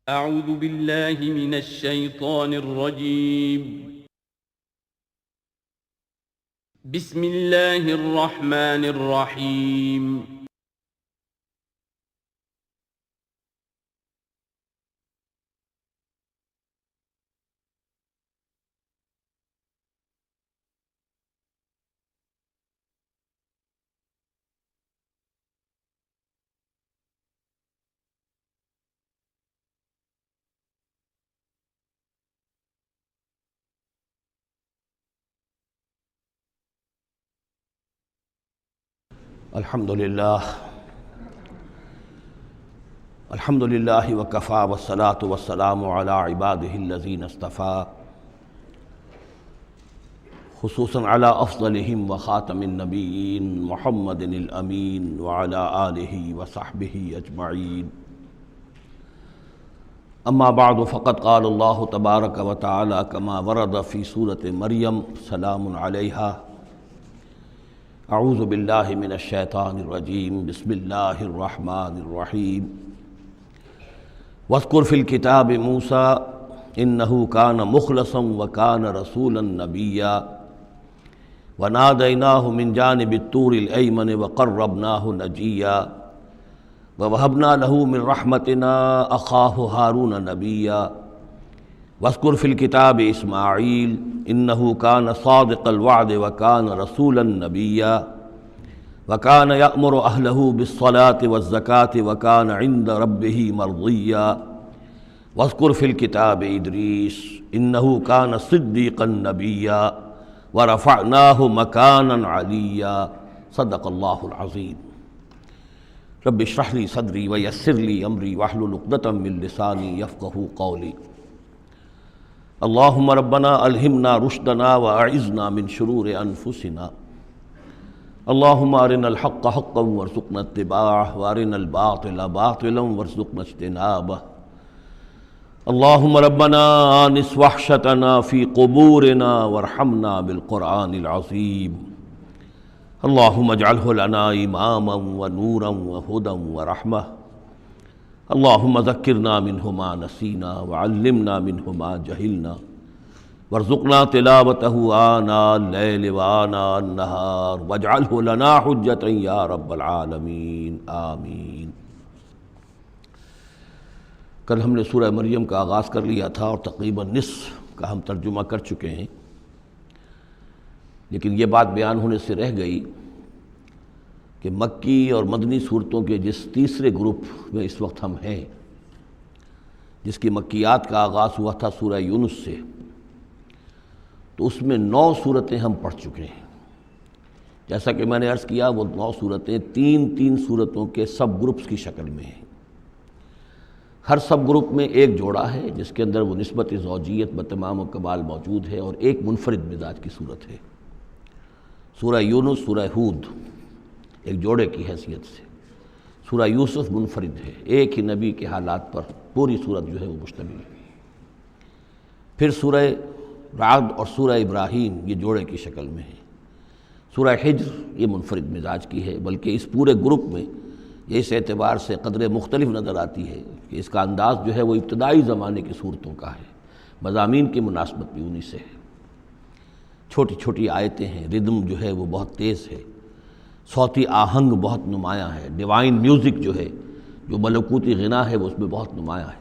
اعوذ باللہ من الشیطان الرجیم بسم اللہ الرحمن الرحیم الحمد للہ وکفیٰ والصلاة والسلام علی عبادہ الذین اصطفیٰ خصوصاً علی افضلہم وخاتم النبیین محمد الامین وعلی آلہ وصحبہ اجمعین اما بعد فقد قال اللہ تبارک وتعالی کما ورد فی سورۃ مریم سلام علیہا اعوذ باللہ من الشیطان الرجیم بسم اللہ الرحمن الرحیم واذکر فی الکتاب موسیٰ انہ کان مخلصا وکان رسولا نبیا ونادیناہ من جانب الطور الایمن وقربناہ نجیا ووہبنا لہ من رحمتنا اخاہ ہارون نبیا واذکر فی الکتاب اسماعیل انہ کان صادق الوعد وکان رسولا نبیا وکان یأمر اہلہ بالصلاة والزکاة وکان عند ربہ مرضیا واذکر فی الکتاب ادریس انہ کان صدیقا نبیا ورفعناہ مکانا علیا صدق اللہ العظیم رب اشرح لی صدری ویسر لی امری واحلل عقدۃ من لسانی یفقہوا قولی اللہم ربنا الہمنا رشدنا واعذنا من شرور انفسنا اللہم ارنا الحق حقا وارزقنا اتباعہ وارنا الباطل باطلا وارزقنا اجتنابہ اللہم ربنا آنس وحشتنا فی قبورنا وارحمنا بالقرآن العظیم اللہم اجعلہ لنا اماما ونورا وہدا ورحمہ اللہم ذکرنا منہ ما نسینا وعلمنا منہ ما جہلنا وارزقنا تلاوتہ آناء اللیل وآناء النہار واجعلہ لنا حجتا یا رب العالمین آمین۔ کل ہم نے سورہ مریم کا آغاز کر لیا تھا اور تقریباً نصف کا ہم ترجمہ کر چکے ہیں، لیکن یہ بات بیان ہونے سے رہ گئی کہ مکی اور مدنی صورتوں کے جس تیسرے گروپ میں اس وقت ہم ہیں، جس کی مکیات کا آغاز ہوا تھا سورہ یونس سے، تو اس میں 9 صورتیں ہم پڑھ چکے ہیں۔ جیسا کہ میں نے عرض کیا، وہ 9 صورتیں تین صورتوں کے سب گروپس کی شکل میں ہیں۔ ہر سب گروپ میں ایک جوڑا ہے جس کے اندر وہ نسبت زوجیت بتمام و کمال موجود ہے، اور ایک منفرد مزاج کی صورت ہے۔ سورہ یونس، سورہ ہود ایک جوڑے کی حیثیت سے، سورہ یوسف منفرد ہے، ایک ہی نبی کے حالات پر پوری صورت جو ہے وہ مشتمل ہے۔ پھر سورہ رعد اور سورہ ابراہیم یہ جوڑے کی شکل میں ہے۔ سورہ حجر یہ منفرد مزاج کی ہے، بلکہ اس پورے گروپ میں یہ اس اعتبار سے قدرے مختلف نظر آتی ہے کہ اس کا انداز جو ہے وہ ابتدائی زمانے کی صورتوں کا ہے، مضامین کی مناسبت بھی انہی سے ہے۔ چھوٹی چھوٹی آیتیں ہیں، ردم جو ہے وہ بہت تیز ہے، صوتی آہنگ بہت نمایاں ہے، ڈیوائن میوزک جو ہے، جو ملکوتی غنا ہے، وہ اس میں بہت نمایاں ہے۔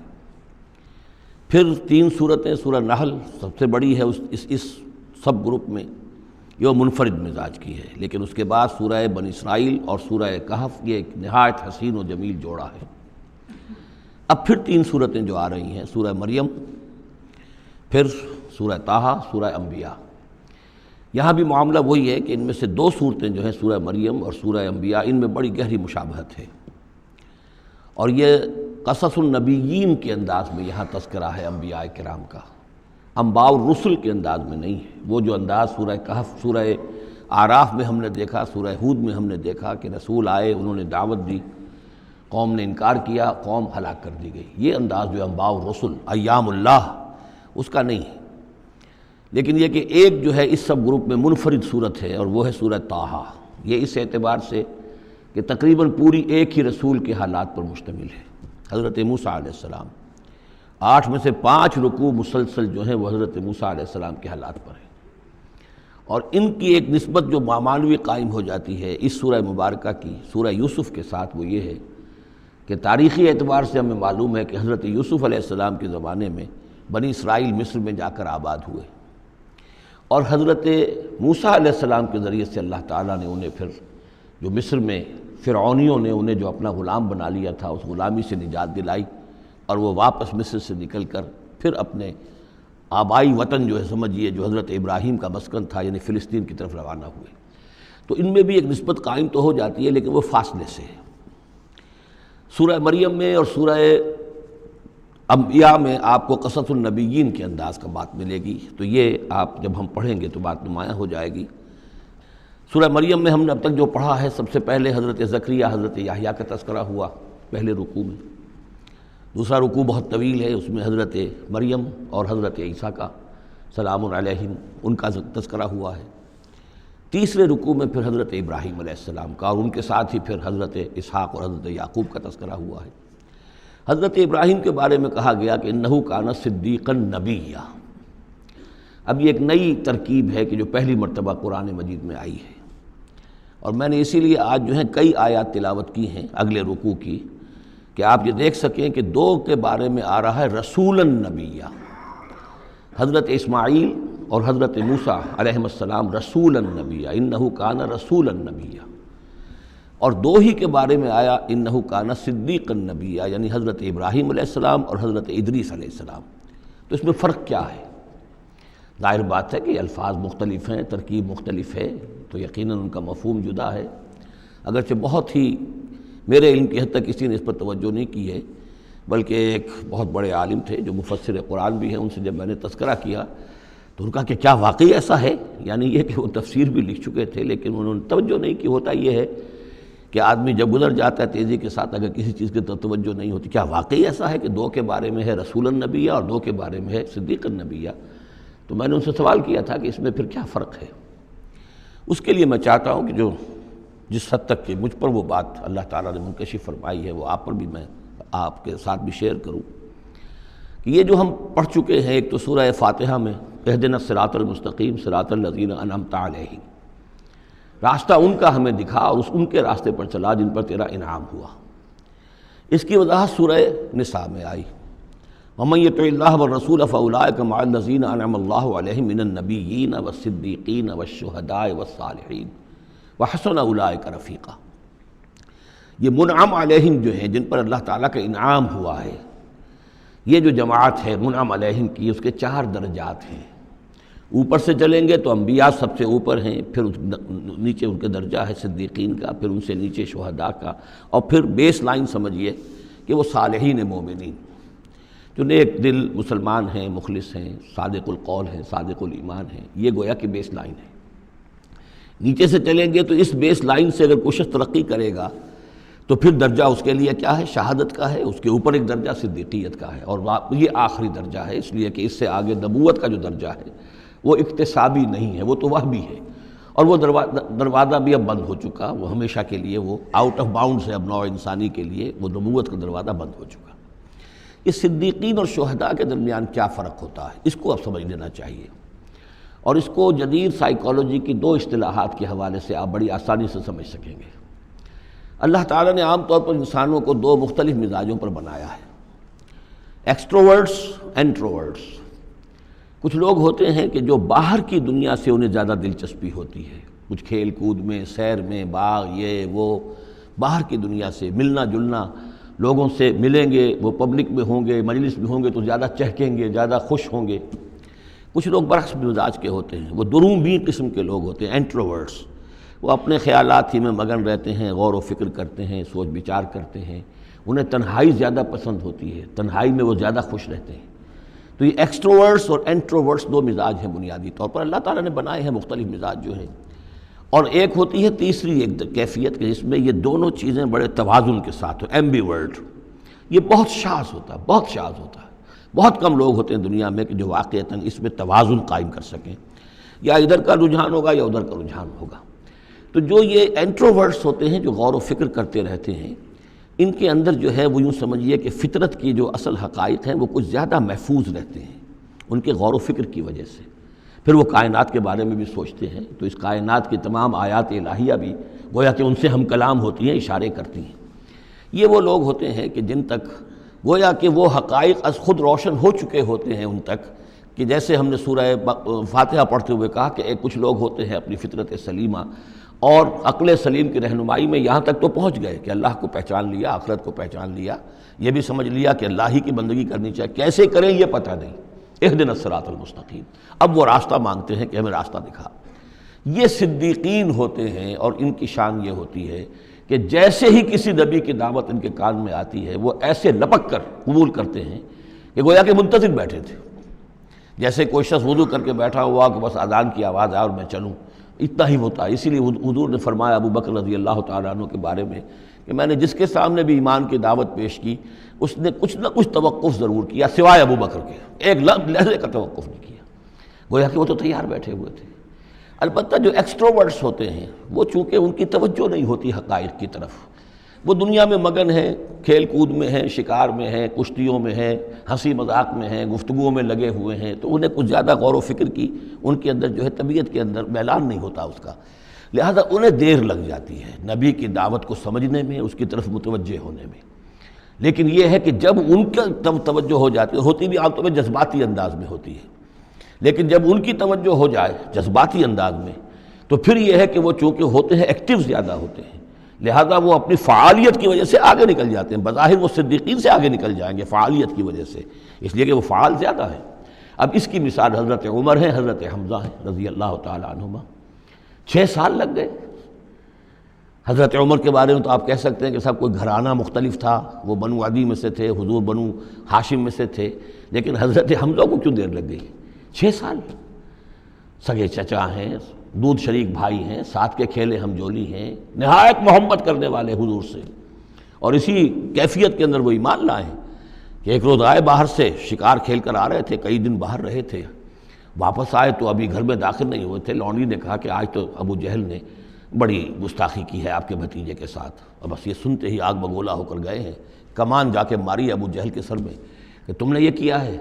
پھر 3 صورتیں، سورہ نحل سب سے بڑی ہے اس سب گروپ میں، یہ منفرد مزاج کی ہے، لیکن اس کے بعد سورہ بنی اسرائیل اور سورہ کہف یہ ایک نہایت حسین و جمیل جوڑا ہے۔ اب پھر 3 صورتیں جو آ رہی ہیں، سورہ مریم، پھر سورہ طٰہٰ، سورہ انبیاء۔ یہاں بھی معاملہ وہی ہے کہ ان میں سے 2 صورتیں جو ہیں سورہ مریم اور سورہ انبیاء، ان میں بڑی گہری مشابہت ہے، اور یہ قصص النبیین کے انداز میں یہاں تذکرہ ہے انبیاء کرام کا، انباء الرسل کے انداز میں نہیں ہے۔ وہ جو انداز سورہ کہف، سورہ اعراف میں ہم نے دیکھا، سورہ ہود میں ہم نے دیکھا کہ رسول آئے، انہوں نے دعوت دی، قوم نے انکار کیا، قوم ہلاک کر دی گئی، یہ انداز جو انباء الرسل، ایام اللہ، اس کا نہیں ہے۔ لیکن یہ کہ ایک جو ہے اس سب گروپ میں منفرد صورت ہے، اور وہ ہے سورہ طٰہٰ۔ یہ اس اعتبار سے کہ تقریباً پوری ایک ہی رسول کے حالات پر مشتمل ہے، حضرت موسیٰ علیہ السلام۔ 8 میں سے 5 رکوع مسلسل جو ہیں وہ حضرت موسیٰ علیہ السلام کے حالات پر ہیں، اور ان کی ایک نسبت جو معنوی قائم ہو جاتی ہے اس سورہ مبارکہ کی سورہ یوسف کے ساتھ، وہ یہ ہے کہ تاریخی اعتبار سے ہمیں معلوم ہے کہ حضرت یوسف علیہ السلام کے زمانے میں بنی اسرائیل مصر میں جا کر آباد ہوئے، اور حضرت موسیٰ علیہ السلام کے ذریعے سے اللہ تعالیٰ نے انہیں پھر جو مصر میں فرعونیوں نے انہیں جو اپنا غلام بنا لیا تھا اس غلامی سے نجات دلائی، اور وہ واپس مصر سے نکل کر پھر اپنے آبائی وطن جو ہے سمجھیے جو حضرت ابراہیم کا مسکن تھا یعنی فلسطین کی طرف روانہ ہوئے۔ تو ان میں بھی ایک نسبت قائم تو ہو جاتی ہے، لیکن وہ فاصلے سے ہے۔ سورہ مریم میں اور سورہ انبیاء میں آپ کو قصص النبیین کے انداز کا بات ملے گی، تو یہ آپ جب ہم پڑھیں گے تو بات نمایاں ہو جائے گی۔ سورہ مریم میں ہم نے اب تک جو پڑھا ہے، سب سے پہلے حضرت زکریا حضرت یحییٰ کا تذکرہ ہوا پہلے رکوع میں، دوسرا رکوع بہت طویل ہے، اس میں حضرت مریم اور حضرت عیسیٰ کا سلام علیہم ان کا تذکرہ ہوا ہے۔ تیسرے رکوع میں پھر حضرت ابراہیم علیہ السلام کا، اور ان کے ساتھ ہی پھر حضرت اسحاق اور حضرت یعقوب کا تذکرہ ہوا ہے۔ حضرت ابراہیم کے بارے میں کہا گیا کہ انہ کان صدیقا نبیّا۔ اب یہ ایک نئی ترکیب ہے کہ جو پہلی مرتبہ قرآن مجید میں آئی ہے، اور میں نے اسی لیے آج جو ہیں کئی آیات تلاوت کی ہیں اگلے رکوع کی، کہ آپ یہ دیکھ سکیں کہ 2 کے بارے میں آ رہا ہے رسولا نبیّا، حضرت اسماعیل اور حضرت موسیٰ علیہ السلام رسولا نبیّا، انہ کان رسولا نبیّا، اور 2 ہی کے بارے میں آیا انہ کان صدیقا نبیّا، یعنی حضرت ابراہیم علیہ السلام اور حضرت ادریس علیہ السلام۔ تو اس میں فرق کیا ہے؟ ظاہر بات ہے کہ الفاظ مختلف ہیں، ترکیب مختلف ہے، تو یقیناً ان کا مفہوم جدا ہے، اگرچہ بہت ہی میرے علم کی حد تک کسی نے اس پر توجہ نہیں کی ہے، بلکہ ایک بہت بڑے عالم تھے جو مفسر قرآن بھی ہیں، ان سے جب میں نے تذکرہ کیا تو ان کا کہ کیا واقعی ایسا ہے؟ یعنی یہ کہ وہ تفسیر بھی لکھ چکے تھے لیکن انہوں نے توجہ نہیں کی۔ ہوتا یہ ہے کہ آدمی جب گزر جاتا ہے تیزی کے ساتھ، اگر کسی چیز کی توجہ نہیں ہوتی، کیا واقعی ایسا ہے کہ 2 کے بارے میں ہے رسول النبیّا اور 2 کے بارے میں ہے صدیق النبیّا؟ تو میں نے ان سے سوال کیا تھا کہ اس میں پھر کیا فرق ہے؟ اس کے لیے میں چاہتا ہوں کہ جس حد تک کہ مجھ پر وہ بات اللہ تعالیٰ نے منکشف فرمائی ہے وہ آپ پر بھی میں آپ کے ساتھ بھی شیئر کروں، کہ یہ جو ہم پڑھ چکے ہیں، ایک تو سورہ فاتحہ میں اہدنا الصراط المستقیم صراط الذین انعمت علیہم، راستہ ان کا ہمیں دکھا اور ان کے راستے پر چلا جن پر تیرا انعام ہوا۔ اس کی وضاحت سورہ نساء میں آئی، وَمَن يُطِعِ اللَّهَ وَالرَّسُولَ فَأُولَٰئِكَ مَعَ الَّذِينَ أَنْعَمَ اللَّهُ عَلَيْهِم مِّنَ النَّبِيِّينَ وَالصِّدِّيقِينَ وَالشُّهَدَاءِ وَالصَّالِحِينَ وَحَسُنَ أُولَٰئِكَ رَفِیقًا۔ یہ منعم علیہم جو ہیں، جن پر اللہ تعالیٰ کا انعام ہوا ہے، یہ جو جماعت ہے منعم علیہم کی، اس کے 4 درجات ہیں۔ اوپر سے چلیں گے تو انبیاء سب سے اوپر ہیں، پھر نیچے ان کے درجہ ہے صدیقین کا، پھر ان سے نیچے شہداء کا، اور پھر بیس لائن سمجھیے کہ وہ صالحین مومنین جو نیک دل مسلمان ہیں، مخلص ہیں، صادق القول ہیں، صادق الایمان ہیں، یہ گویا کہ بیس لائن ہے۔ نیچے سے چلیں گے تو اس بیس لائن سے اگر کوئی شخص ترقی کرے گا تو پھر درجہ اس کے لیے کیا ہے؟ شہادت کا ہے، اس کے اوپر ایک درجہ صدیقیت کا ہے، اور یہ آخری درجہ ہے، اس لیے کہ اس سے آگے نبوت کا جو درجہ ہے وہ اکتسابی نہیں ہے، وہ تو وہبی ہے، اور وہ دروازہ بھی اب بند ہو چکا، وہ ہمیشہ کے لیے وہ آؤٹ آف باؤنڈز ہے، اب نوع انسانی کے لیے وہ نبوت کا دروازہ بند ہو چکا۔ اس صدیقین اور شہداء کے درمیان کیا فرق ہوتا ہے، اس کو اب سمجھ لینا چاہیے، اور اس کو جدید سائیکالوجی کی 2 اصطلاحات کے حوالے سے آپ بڑی آسانی سے سمجھ سکیں گے۔ اللہ تعالیٰ نے عام طور پر انسانوں کو 2 مختلف مزاجوں پر بنایا ہے، ایکسٹروورٹس، انٹروورٹس۔ کچھ لوگ ہوتے ہیں کہ جو باہر کی دنیا سے انہیں زیادہ دلچسپی ہوتی ہے، کچھ کھیل کود میں، سیر میں، باغ، یہ وہ، باہر کی دنیا سے ملنا جلنا، لوگوں سے ملیں گے، وہ پبلک میں ہوں گے، مجلس میں ہوں گے تو زیادہ چہکیں گے، زیادہ خوش ہوں گے۔ کچھ لوگ برعکس مزاج کے ہوتے ہیں، وہ درومبی قسم کے لوگ ہوتے ہیں، انٹروورٹس۔ وہ اپنے خیالات ہی میں مگن رہتے ہیں، غور و فکر کرتے ہیں، سوچ بچار کرتے ہیں، انہیں تنہائی زیادہ پسند ہوتی ہے، تنہائی میں وہ زیادہ خوش رہتے ہیں۔ تو یہ ایکسٹروورٹس اور انٹروورٹس 2 مزاج ہیں بنیادی طور پر، اللہ تعالیٰ نے بنائے ہیں مختلف مزاج جو ہیں۔ اور ایک ہوتی ہے تیسری ایک کیفیت کہ جس میں یہ دونوں چیزیں بڑے توازن کے ساتھ ہو، ایمبیورٹ۔ یہ بہت شاذ ہوتا ہے، بہت شاذ ہوتا ہے، بہت کم لوگ ہوتے ہیں دنیا میں کہ جو واقعتاً اس میں توازن قائم کر سکیں، یا ادھر کا رجحان ہوگا یا ادھر کا رجحان ہوگا۔ تو جو یہ انٹروورٹس ہوتے ہیں جو غور و فکر کرتے رہتے ہیں، ان کے اندر جو ہے وہ یوں سمجھیے کہ فطرت کی جو اصل حقائق ہیں وہ کچھ زیادہ محفوظ رہتے ہیں ان کے غور و فکر کی وجہ سے۔ پھر وہ کائنات کے بارے میں بھی سوچتے ہیں تو اس کائنات کی تمام آیات الہیہ بھی گویا کہ ان سے ہم کلام ہوتی ہیں، اشارے کرتی ہیں۔ یہ وہ لوگ ہوتے ہیں کہ جن تک گویا کہ وہ حقائق از خود روشن ہو چکے ہوتے ہیں ان تک، کہ جیسے ہم نے سورہ فاتحہ پڑھتے ہوئے کہا کہ کچھ لوگ ہوتے ہیں اپنی فطرت سلیمہ اور عقل سلیم کی رہنمائی میں یہاں تک تو پہنچ گئے کہ اللہ کو پہچان لیا، آخرت کو پہچان لیا، یہ بھی سمجھ لیا کہ اللہ ہی کی بندگی کرنی چاہیے، کیسے کریں یہ پتہ نہیں، اہدنا الصراط المستقیم، اب وہ راستہ مانگتے ہیں کہ ہمیں راستہ دکھا۔ یہ صدیقین ہوتے ہیں اور ان کی شان یہ ہوتی ہے کہ جیسے ہی کسی نبی کی دعوت ان کے کان میں آتی ہے وہ ایسے لپک کر قبول کرتے ہیں کہ گویا کہ منتظر بیٹھے تھے، جیسے کوئی شخص وضو کر کے بیٹھا ہوا کہ بس اذان کی آواز آئے اور میں چلوں، اتنا ہی ہوتا ہے۔ اسی لیے حضور نے فرمایا ابو بکر رضی اللہ تعالیٰ عنہ کے بارے میں کہ میں نے جس کے سامنے بھی ایمان کی دعوت پیش کی اس نے کچھ نہ کچھ توقف ضرور کیا سوائے ابو بکر کے، ایک لحظے کا توقف نہیں کیا، گویا کہ وہ تو تیار بیٹھے ہوئے تھے۔ البتہ جو ایکسٹروورٹس ہوتے ہیں وہ چونکہ ان کی توجہ نہیں ہوتی حقائق کی طرف، وہ دنیا میں مگن ہیں، کھیل کود میں ہیں، شکار میں ہیں، کشتیوں میں ہیں، ہنسی مذاق میں ہیں، گفتگوؤں میں لگے ہوئے ہیں، تو انہیں کچھ زیادہ غور و فکر کی ان کے اندر جو ہے طبیعت کے اندر میلان نہیں ہوتا اس کا، لہذا انہیں دیر لگ جاتی ہے نبی کی دعوت کو سمجھنے میں، اس کی طرف متوجہ ہونے میں۔ لیکن یہ ہے کہ جب ان کا توجہ ہو جاتی ہے، ہوتی بھی عام طور پہ جذباتی انداز میں ہوتی ہے، لیکن جب ان کی توجہ ہو جائے جذباتی انداز میں تو پھر یہ ہے کہ وہ چونکہ ہوتے ہیں ایکٹیو زیادہ ہوتے ہیں، لہذا وہ اپنی فعالیت کی وجہ سے آگے نکل جاتے ہیں، بظاہر وہ صدیقین سے آگے نکل جائیں گے فعالیت کی وجہ سے، اس لیے کہ وہ فعال زیادہ ہیں۔ اب اس کی مثال حضرت عمر ہے، حضرت حمزہ ہیں رضی اللہ تعالیٰ عنہما، 6 سال لگ گئے۔ حضرت عمر کے بارے میں تو آپ کہہ سکتے ہیں کہ سب کوئی گھرانہ مختلف تھا، وہ بنو عدی میں سے تھے، حضور بنو ہاشم میں سے تھے، لیکن حضرت حمزہ کو کیوں دیر لگ گئی؟ 6 سال، سگے چچا ہیں، دودھ شریک بھائی ہیں، ساتھ کے کھیلے ہم جولی ہیں، نہایت محبت کرنے والے حضور سے، اور اسی کیفیت کے اندر وہ ایمان لائے ہیں کہ ایک روز آئے باہر سے، شکار کھیل کر آ رہے تھے، کئی دن باہر رہے تھے، واپس آئے تو ابھی گھر میں داخل نہیں ہوئے تھے، لونڈی نے کہا کہ آج تو ابو جہل نے بڑی گستاخی کی ہے آپ کے بھتیجے کے ساتھ، اور بس یہ سنتے ہی آگ بگولا ہو کر گئے ہیں، کمان جا کے ماری ابو جہل کے سر میں کہ تم نے یہ کیا ہے،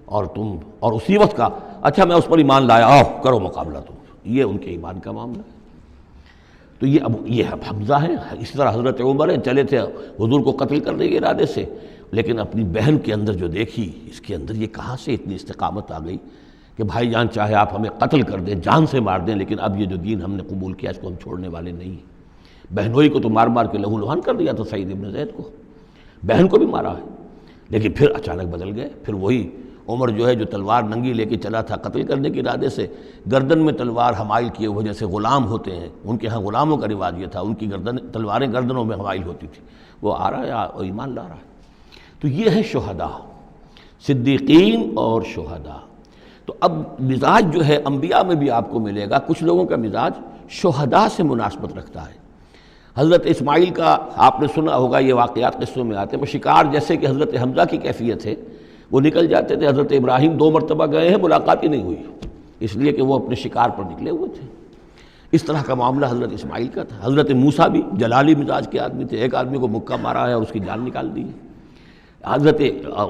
اور اسی وقت کا اچھا میں اس پر ایمان لایا، آؤ کرو مقابلہ تم، یہ ان کے ایمان کا معاملہ ہے۔ تو یہ حمزہ ہیں، اس طرح حضرت عمر ہیں، چلے تھے حضور کو قتل کرنے کے ارادے سے، لیکن اپنی بہن کے اندر جو دیکھی، اس کے اندر یہ کہاں سے اتنی استقامت آ گئی کہ بھائی جان چاہے آپ ہمیں قتل کر دیں، جان سے مار دیں، لیکن اب یہ جو دین ہم نے قبول کیا اس کو ہم چھوڑنے والے نہیں ہیں۔ بہنوئی کو تو مار مار کے لہو لہان کر دیا تھا سعید ابن زید کو، بہن کو بھی مارا ہے، لیکن پھر اچانک بدل گئے۔ پھر وہی عمر جو ہے جو تلوار ننگی لے کے چلا تھا قتل کرنے کے ارادے سے، گردن میں تلوار حمائل کیے ہوئے، جیسے غلام ہوتے ہیں، ان کے ہاں غلاموں کا رواج یہ تھا، ان کی تلواریں گردنوں میں حمائل ہوتی تھی، وہ آ رہا ہے اور ایمان لا رہا ہے۔ تو یہ ہے شہداء، صدیقین اور شہداء۔ تو اب مزاج جو ہے انبیاء میں بھی آپ کو ملے گا، کچھ لوگوں کا مزاج شہداء سے مناسبت رکھتا ہے۔ حضرت اسماعیل کا آپ نے سنا ہوگا، یہ واقعات قصوں میں آتے ہیں، وہ شکار جیسے کہ حضرت حمزہ کی کیفیت ہے، وہ نکل جاتے تھے، حضرت ابراہیم 2 مرتبہ گئے ہیں، ملاقات ہی نہیں ہوئی، اس لیے کہ وہ اپنے شکار پر نکلے ہوئے تھے۔ اس طرح کا معاملہ حضرت اسماعیل کا تھا۔ حضرت موسیٰ بھی جلالی مزاج کے آدمی تھے، ایک آدمی کو مکہ مارا ہے اور اس کی جان نکال دی ہے۔ حضرت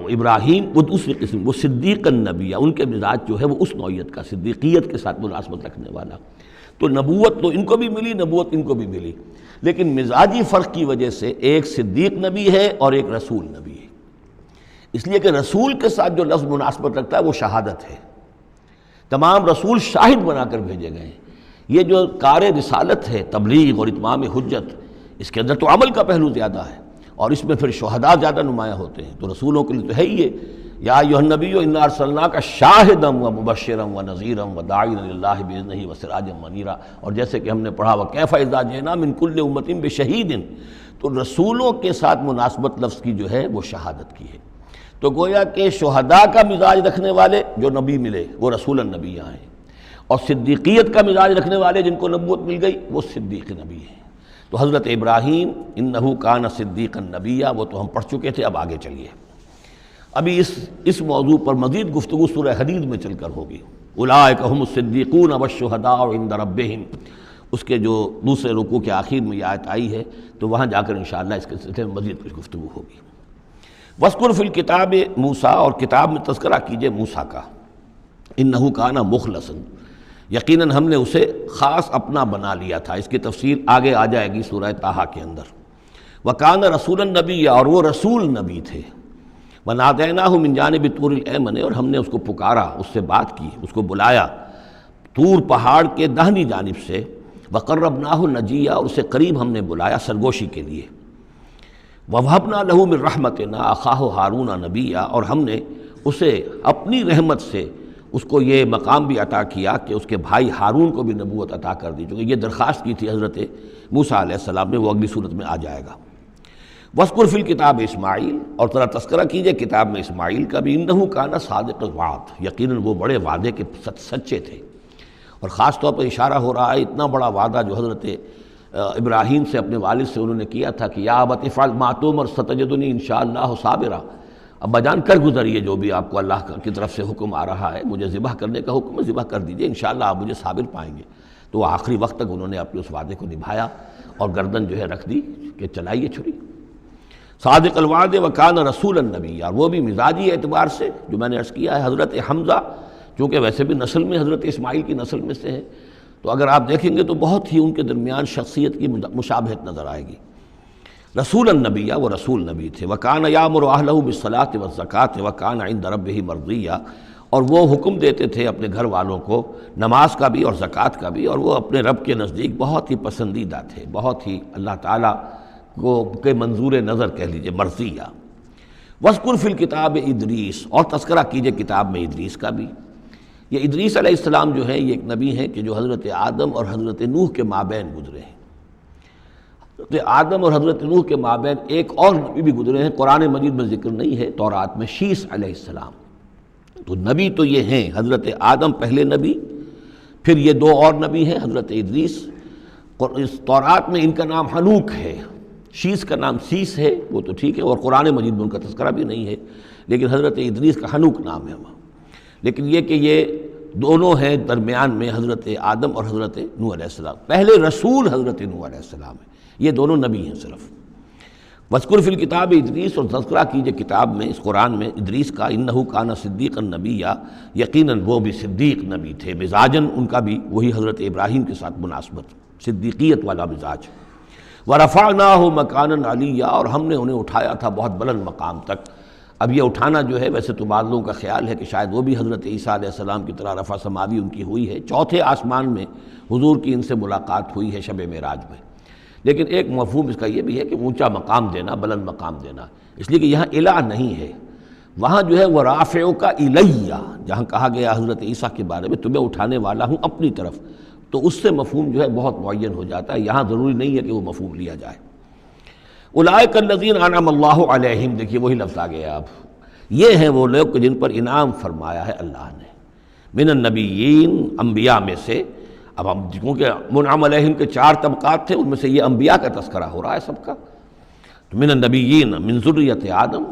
ابراہیم وہ دوسری قسم، وہ صدیق النبی، ان کے مزاج جو ہے وہ اس نوعیت کا، صدیقیت کے ساتھ مناسبت رکھنے والا۔ تو نبوت تو ان کو بھی ملی، نبوت ان کو بھی ملی، لیکن مزاجی فرق کی وجہ سے ایک صدیق نبی ہے اور ایک رسول نبی ہے، اس لیے کہ رسول کے ساتھ جو لفظ مناسبت رکھتا ہے وہ شہادت ہے۔ تمام رسول شاہد بنا کر بھیجے گئے ہیں۔ یہ جو کار رسالت ہے، تبلیغ اور اتمام حجت، اس کے اندر تو عمل کا پہلو زیادہ ہے، اور اس میں پھر شہداء زیادہ نمایاں ہوتے ہیں۔ تو رسولوں کے لیے تو ہے ہی یہ، یا ایھا النبی انا ارسلناک شاہدا ومبشرا ونذیرا وداعیا الی اللہ باذنہ وسراجا منیرا، اور جیسے کہ ہم نے پڑھا وکیف اذا جئنا من کل امۃ بشہید، تو رسولوں کے ساتھ مناسبت لفظ کی جو ہے وہ شہادت کی ہے۔ تو گویا کہ شہداء کا مزاج رکھنے والے جو نبی ملے وہ رسول النبی ہیں، اور صدیقیت کا مزاج رکھنے والے جن کو نبوت مل گئی وہ صدیق نبی ہیں۔ تو حضرت ابراہیم انہ کان صدیقا نبیا، وہ تو ہم پڑھ چکے تھے، اب آگے چلیے۔ ابھی اس موضوع پر مزید گفتگو سورہ حدید میں چل کر ہوگی۔ اولئک ھم الصدیقون والشہداء عند ربہم، اس کے جو دوسرے رکوع کے آخر میں یہ آیت آئی ہے، تو وہاں جا کر انشاءاللہ اس کے سلسلے میں مزید کچھ گفتگو ہوگی۔ وَاذْكُرْ فِي الْكِتَابِ موسیٰ، اور کتاب میں تذکرہ کیجئے موسیٰ کا، اِنَّهُ كَانَ مُخْلَصًا، یقیناً ہم نے اسے خاص اپنا بنا لیا تھا۔ اس کی تفصیل آگے آ جائے گی سورہ طٰہٰ کے اندر۔ وَكَانَ رَسُولًا نَبِيًّا، اور وہ رسول نبی تھے۔ وَنَادَيْنَاهُ مِن جَانِبِ الطُّورِ الْأَيْمَنِ، اور ہم نے اس کو پکارا، اس سے بات کی، اس کو بلایا طور پہاڑ کے داہنی جانب سے۔ وَقَرَّبْنَاهُ نَجِيًّا، اور اسے قریب ہم نے بلایا سرگوشی کے لیے۔ وَوَهَبْنَا لَهُ مِن رَحْمَتِنَا أَخَاهُ هَارُونَ نَبِيًّا، اور ہم نے اسے اپنی رحمت سے اس کو یہ مقام بھی عطا کیا کہ اس کے بھائی ہارون کو بھی نبوت عطا کر دی، چونکہ یہ درخواست کی تھی حضرت موسیٰ علیہ السلام نے، وہ اگلی صورت میں آ جائے گا۔ وَاذْكُرْ فِي الْكِتَابِ اسماعیل، اور ذرا تذکرہ کیجئے کتاب میں اسماعیل کا بھی، اِنَّهُ كَانَ صَادِقَ الْوَعْدِ، یقیناً وہ بڑے وعدے کے سچے تھے۔ اور خاص طور پر اشارہ ہو رہا ہے اتنا بڑا وعدہ جو حضرت ابراہیم سے اپنے والد سے انہوں نے کیا تھا کہ یا ابت افعل ما تؤمر ستجدنی انشاءاللہ صابرا، ابا جان کر گزریے جو بھی آپ کو اللہ کی طرف سے حکم آ رہا ہے، مجھے ذبح کرنے کا حکم ہے، ذبح کر دیجئے، انشاءاللہ آپ مجھے صابر پائیں گے۔ تو وہ آخری وقت تک انہوں نے اپنے اس وعدے کو نبھایا اور گردن جو ہے رکھ دی کہ چلائیے چھری۔ صادق الوعد وکان رسول النبی، اور وہ بھی مزاجی اعتبار سے جو میں نے عرض کیا ہے، حضرت حمزہ چونکہ ویسے بھی نسل میں حضرت اسماعیل کی نسل میں سے ہیں، تو اگر آپ دیکھیں گے تو بہت ہی ان کے درمیان شخصیت کی مشابہت نظر آئے گی۔ رسول النبی، وہ رسول نبی تھے۔ وکان یامر اہلہ بالصلاۃ والزکاۃ وکان عند ربہ مرضیہ، اور وہ حکم دیتے تھے اپنے گھر والوں کو نماز کا بھی اور زکوٰۃ کا بھی، اور وہ اپنے رب کے نزدیک بہت ہی پسندیدہ تھے، بہت ہی اللہ تعالیٰ کو کے منظور نظر کہہ لیجیے، مرضیہ۔ وَاذْكُرْ فِي الْكِتَابِ ادریس، اور تذکرہ کیجئے کتاب میں ادریس کا بھی۔ یہ ادریس علیہ السلام جو ہے یہ ایک نبی ہیں کہ جو حضرت آدم اور حضرت نوح کے مابین گزرے ہیں۔ حضرت آدم اور حضرت نوح کے مابین ایک اور نبی بھی گزرے ہیں، قرآن مجید میں ذکر نہیں ہے، تورات میں، شیس علیہ السلام۔ تو نبی تو یہ ہیں حضرت آدم پہلے نبی، پھر یہ دو اور نبی ہیں حضرت ادریس۔ اس تورات میں ان کا نام حنوک ہے، شیس کا نام سیس ہے، وہ تو ٹھیک ہے، اور قرآن مجید میں ان کا تذکرہ بھی نہیں ہے، لیکن حضرت ادریس کا حنوک نام ہے وہاں۔ لیکن یہ کہ یہ دونوں ہیں درمیان میں حضرت آدم اور حضرت نوح علیہ السلام، پہلے رسول حضرت نوح علیہ السلام ہے، یہ دونوں نبی ہیں صرف۔ وَاذْكُرْ فِي الْكِتَابِ ادریس، اور تذکرہ کیجئے کتاب میں، اس قرآن میں، ادریس کا، اِنَّهُ كَانَ صِدِّيقًا نَبِيًّا، یقیناً وہ بھی صدیق نبی تھے، مزاجاً ان کا بھی وہی حضرت ابراہیم کے ساتھ مناسبت، صدیقیت والا مزاج۔ وَرَفَعْنَاهُ مَكَانًا عَلِيًّا، اور ہم نے انہیں اٹھایا تھا بہت بلند مقام تک۔ اب یہ اٹھانا جو ہے، ویسے تو بعض لوگوں کا خیال ہے کہ شاید وہ بھی حضرت عیسیٰ علیہ السلام کی طرح رفع سماوی ان کی ہوئی ہے، چوتھے آسمان میں حضور کی ان سے ملاقات ہوئی ہے شب معراج میں، لیکن ایک مفہوم اس کا یہ بھی ہے کہ اونچا مقام دینا، بلند مقام دینا، اس لیے کہ یہاں الہ نہیں ہے، وہاں جو ہے وہ رافعک الیہ، جہاں کہا گیا حضرت عیسیٰ کے بارے میں تمہیں اٹھانے والا ہوں اپنی طرف، تو اس سے مفہوم جو ہے بہت معین ہو جاتا ہے، یہاں ضروری نہیں ہے کہ وہ مفہوم لیا جائے۔ اولئک الذین انعم اللہ علیہم، دیکھیے وہی لفظ آ گیا، اب یہ ہیں وہ لوگ جن پر انعام فرمایا ہے اللہ نے، من النبیین، انبیاء میں سے۔ اب ہم کیونکہ منعم علیہم کے 4 طبقات تھے، ان میں سے یہ انبیاء کا تذکرہ ہو رہا ہے سب کا۔ من النبیین من ذریۃ آدم،